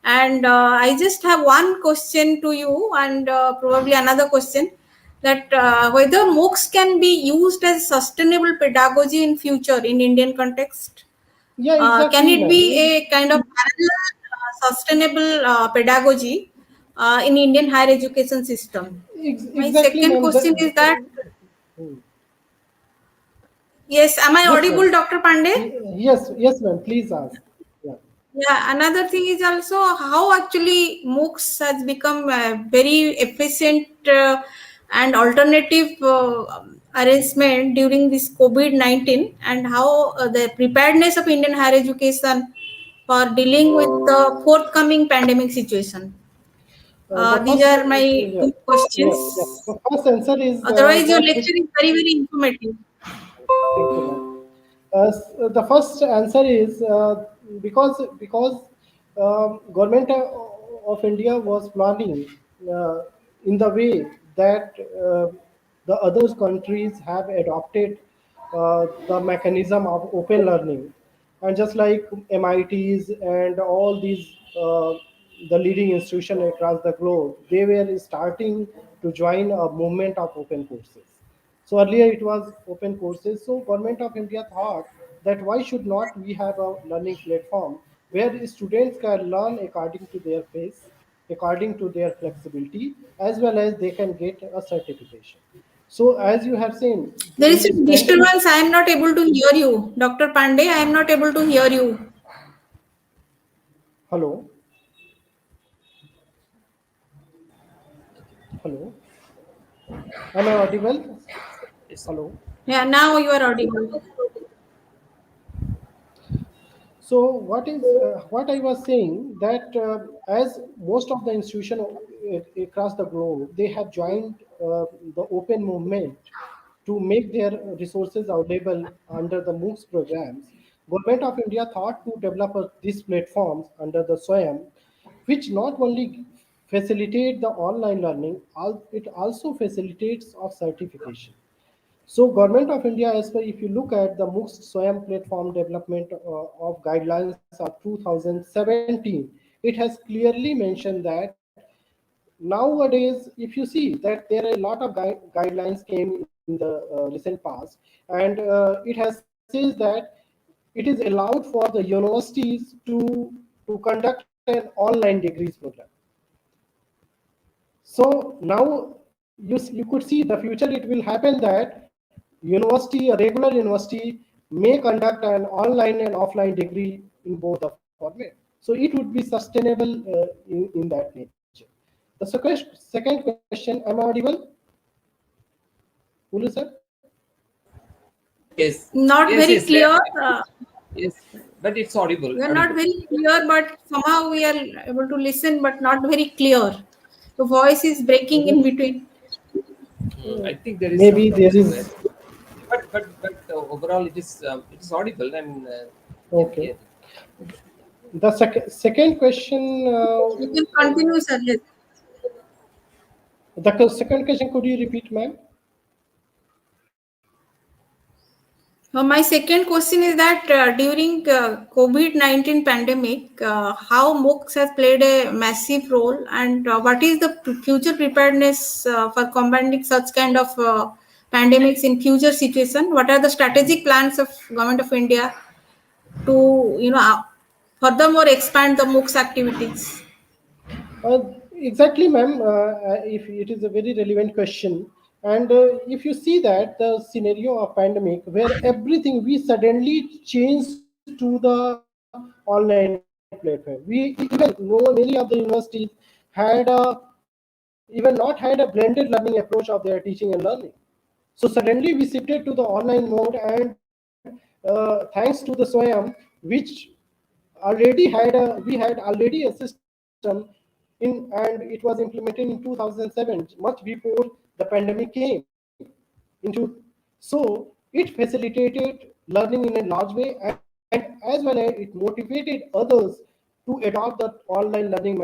And I just have one question to you, and probably another question, that whether Moocs can be used as sustainable pedagogy in future in Indian context. Yeah, Can exactly, it be ma'am. a kind of parallel sustainable pedagogy in Indian higher education system? My Exactly, second ma'am. question is that, yes, am I Yes, ma'am. audible, Dr. Pandey? Yes, ma'am. Please ask. Yeah. Yeah, another thing is also how actually Moocs has become a very efficient and alternative arrangement during this COVID-19, and how the preparedness of Indian higher education for dealing with the forthcoming pandemic situation. The These first, are my yeah, two questions. yeah. The first answer is Otherwise, your that. lecture is very, very informative. Thank you, ma'am. The first answer is because government of India was planning uh, in the way that the other countries have adopted the mechanism of open learning, and just like MITs and all these the leading institution across the globe, they were starting to join a movement of open courses. So earlier it was open courses. So government of India thought that why should not we have a learning platform where students can learn according to their pace, according to their flexibility, as well as they can get a certification. So as you have seen There in is this a pandemic, disturbance. I am not able to hear you. Dr. Pandey, I am not able to hear you. hello, hello, am I audible? Yes. Hello. Yeah, now you are audible. So what I was saying that as most of the institution across the globe, they have joined the open movement to make their resources available under the Moocs programs. Government of India thought to develop these platforms under the SWAYAM, which not only facilitate the online learning, it also facilitates of certification. So Government of India, as per if you look at the Moocs SWAYAM platform development of guidelines of 2017, it has clearly mentioned that nowadays, if you see that there are a lot of guidelines came in the recent past, and it has says that it is allowed for the universities to conduct an online degrees program. So now you could see the future. It will happen that university, a regular university, may conduct an online and offline degree in both the format. So it would be sustainable in that nature. The second question, am I audible? Bulu sir? Yes, Not yes, very yes, clear. yes, but it's audible. We are not very clear, but somehow we are able to listen, but not very clear. The voice is breaking in between. I think there is some Maybe there problem somewhere, is. but overall it is audible and can Okay. hear. The second question, You can continue, sir. Yes. the second question, could you repeat, ma'am? My second question is that during COVID-19 pandemic, how Moocs has played a massive role, and what is the future preparedness for combating such kind of pandemics in future situation? What are the strategic plans of Government of India to furthermore expand the Moocs activities? Exactly, ma'am. If it is a very relevant question, and if you see that the scenario of pandemic where everything we suddenly changed to the online platform, we even know many of the universities had even not had a blended learning approach of their teaching and learning. So suddenly we shifted to the online mode, and thanks to the SWAYAM, which we had already a system in, and it was implemented in 2007, much before the pandemic came into. So it facilitated learning in a large way, and as well as it motivated others to adopt the online learning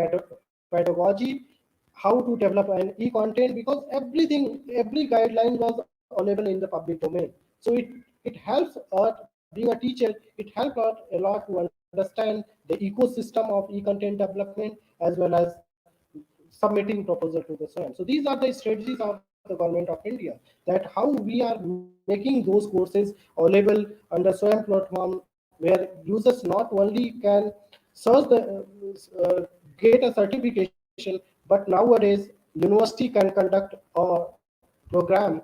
pedagogy, how to develop an e-content, because every guideline was available in the public domain. So it helps us, being a teacher, it helps us a lot to understand the ecosystem of e-content development, as well as submitting proposal to the SWAYAM. So these are the strategies of the government of India, that how we are making those courses available under SWAYAM platform, where users not only can search get a certification, but nowadays university can conduct a program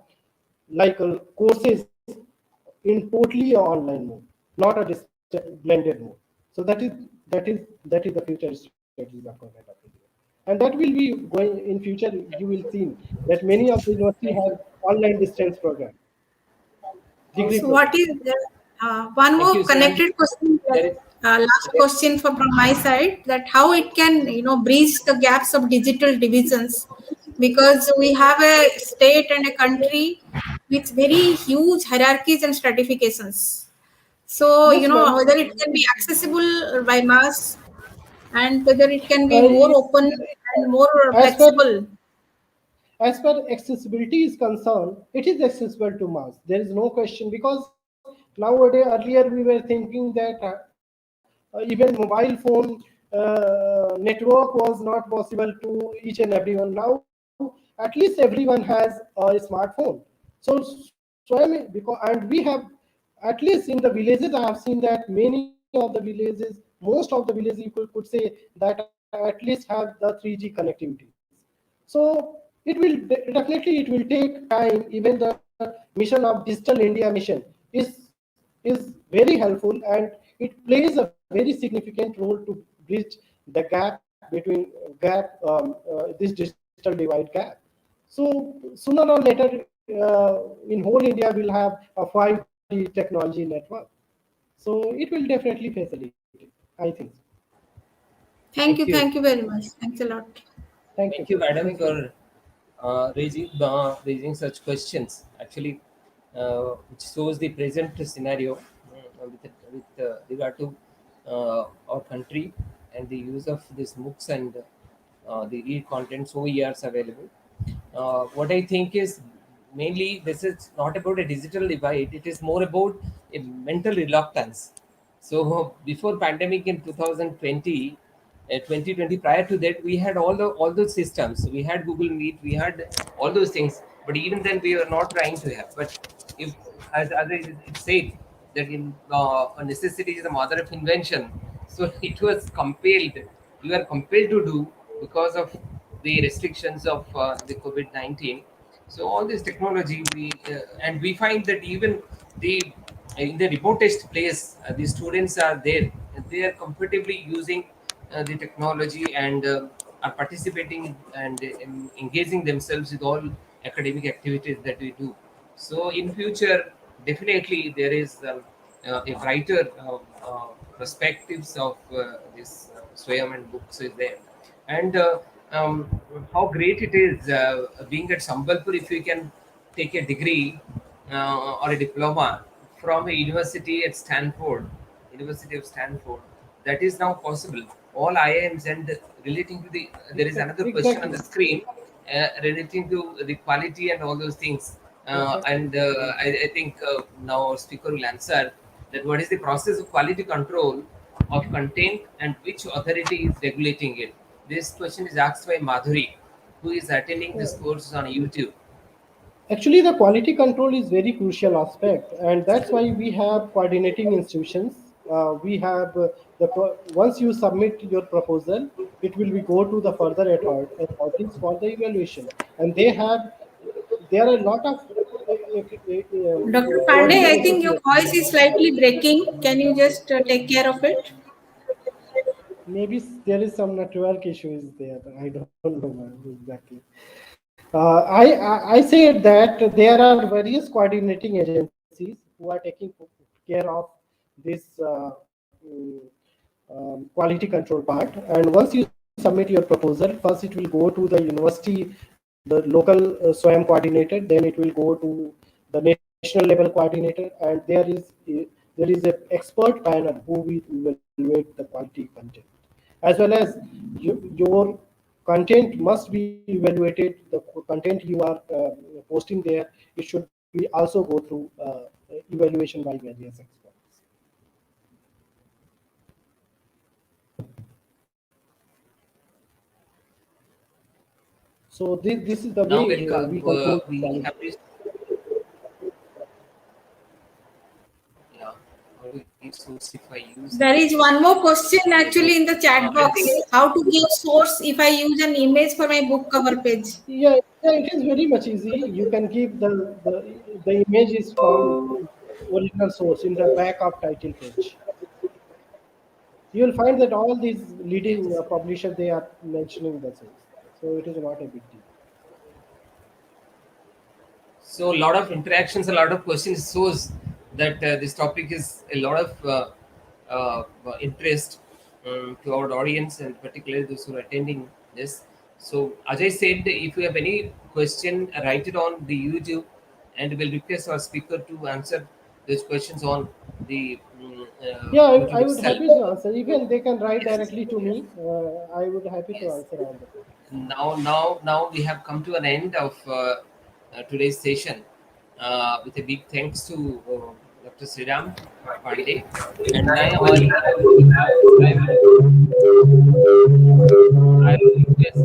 like courses in totally online mode, not a blended mode. So that is the future strategies of government of India. And that will be going in future. You will see that many of the university have online distance program, degree So program. what is one Thank more you, sir. And connected question? there is Last question from my side, that how it can bridge the gaps of digital divisions, because we have a state and a country with very huge hierarchies and stratifications. So Yes, ma'am. whether it can be accessible by mass, and whether it can be more If, open and more as per flexible. as far accessibility is concerned, it is accessible to mass. There is no question, because nowadays, earlier we were thinking that even mobile phone network was not possible to each and everyone. Now, at least everyone has a smartphone. So, because, and we have, at least in the villages, I have seen that many of the villages, most of the villages, you could say that at least have the 3G connectivity. So it will definitely, it will take time. Even the mission of Digital India mission is very helpful, and it plays a very significant role to bridge the gap between this digital divide gap. So sooner or later, in whole India, we'll have a 5G technology network. So it will definitely facilitate, I think. Thank thank you, you. thank you very much. Thanks a lot. Thank you. Thank you, madam, Thank you. for raising such questions. Actually, which shows the present scenario with regard to our country and the use of this Moocs and the e-contents OERs available. What I think is mainly this is not about a digital divide. It is more about a mental reluctance. So before pandemic in 2020, 2020, prior to that, we had all those systems. We had Google Meet, we had all those things. But even then, we were not trying to have. But if, as it said, that in necessity is the mother of invention. So it was compelled. We were compelled to do because of the restrictions of the COVID-19. So all this technology, and we find that even the in the remotest place, the students are there. And they are comfortably using the technology and are participating and engaging themselves with all academic activities that we do. So in future, definitely there is a brighter perspectives of this Swayam and books is there. And how great it is being at Sambalpur if you can take a degree or a diploma from a university at Stanford, University of Stanford. That is now possible. All IIMs and relating to the, there is another question on Exactly. the screen relating to the quality and all those things. Exactly. And I think now our speaker will answer that what is the process of quality control of content and which authority is regulating it. This question is asked by Madhuri, who is attending Yeah. this course on YouTube. Actually, the quality control is very crucial aspect, and that's why we have coordinating institutions. We have once you submit your proposal, it will be go to the further authorities for the evaluation, and there are a lot of Dr. Pandey, auditing I think your associations. voice is slightly breaking. Can you just take care of it? Maybe there is some network issues there. I don't know exactly. I said that there are various coordinating agencies who are taking care of this mm, quality control part. And once you submit your proposal, first it will go to the university, the local SWAYAM coordinator, then it will go to the national level coordinator, and there is a expert panel who will evaluate the quality content, as well as your content must be evaluated. The content you are posting there, it should be also go through evaluation by various experts. So this is the Now way we'll we control we quality. have this. Yeah, how to give source if I use There is one more question my book. actually in the chat I box. think How to give source if I use an image for my book cover page? Yeah, it is very much easy. You can give the image is from original source in the back of title page. You will find that all these leading yes. publishers, they are mentioning the source, so it is not a big deal. So a lot of interactions, a lot of questions shows that this topic is a lot of interest to our audience and particularly those who are attending this. So as I said, if you have any question, write it on the YouTube, and we'll request our speaker to answer those questions on the Yeah, YouTube I would itself. happy to answer. Even they can write Yes. directly to me. I would happy to Yes. answer all the questions. Now we have come to an end of today's session with a big thanks to Dr. Shriram Pandey. And now I will request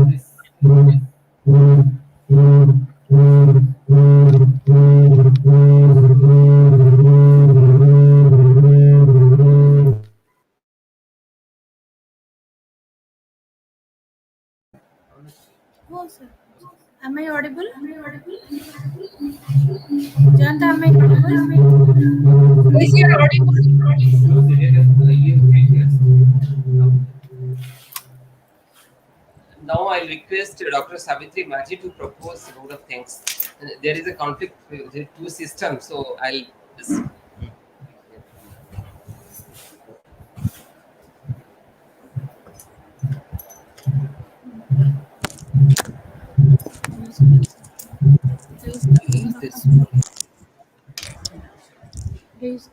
this. Oh, sir. Am I audible? Janta, am I audible? Yes, you are audible. Now I request Dr. Savitri Maji to propose a vote of thanks. There is a conflict with the two systems, so I'll just. please.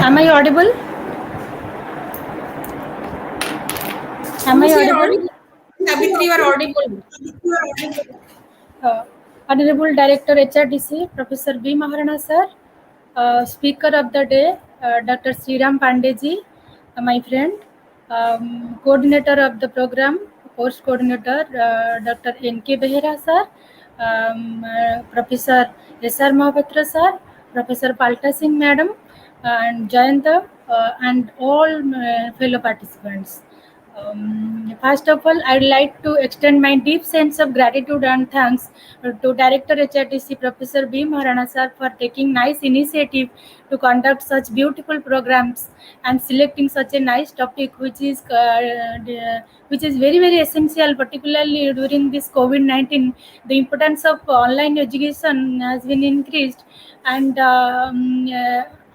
Am I audible? Am I Yes, you are audible? Savitri, you are audible. Honorable Director HRDC, Professor B. Maharana sir, Speaker of the day, Dr. Shriram Pandey ji, my friend, Coordinator of the program, Course Coordinator, Dr. N.K. Behera sir, Professor S.R. Mohapatra sir, Professor Palta Singh madam, and Jayanta, and all fellow participants. First of all, I'd like to extend my deep sense of gratitude and thanks to Director HRDC Professor B. Maharana sir for taking nice initiative to conduct such beautiful programs and selecting such a nice topic, which is very very essential, particularly during this COVID-19. The importance of online education has been increased, and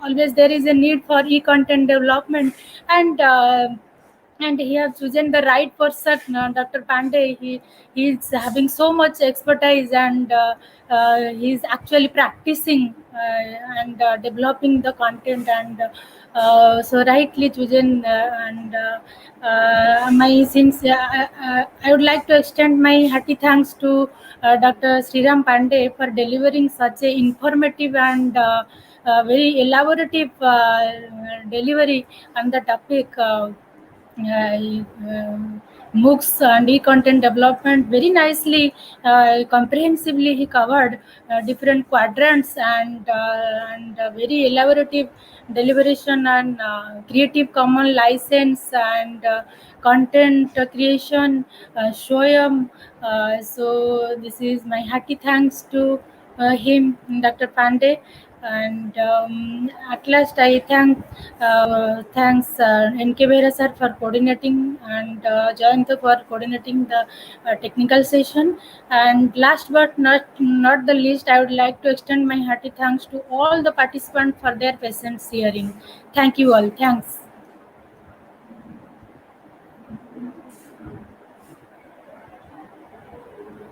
always there is a need for e-content development, and he has chosen the right person, Dr. Pandey. He is having so much expertise, and he is actually practicing and developing the content, and so rightly chosen. My since I would like to extend my hearty thanks to Dr. Shriram Pandey for delivering such a informative and very elaborative delivery on the topic. Moocs and e-content development very nicely, comprehensively he covered different quadrants, and very elaborative deliberation and creative common license and content creation, Shoyam. So this is my hearty thanks to him, Dr. Pandey. And at last I thanks N.K. Behera sir for coordinating, and Jayanta for coordinating the technical session. And last but not the least, I would like to extend my hearty thanks to all the participants for their patience hearing. Thank you all. Thanks.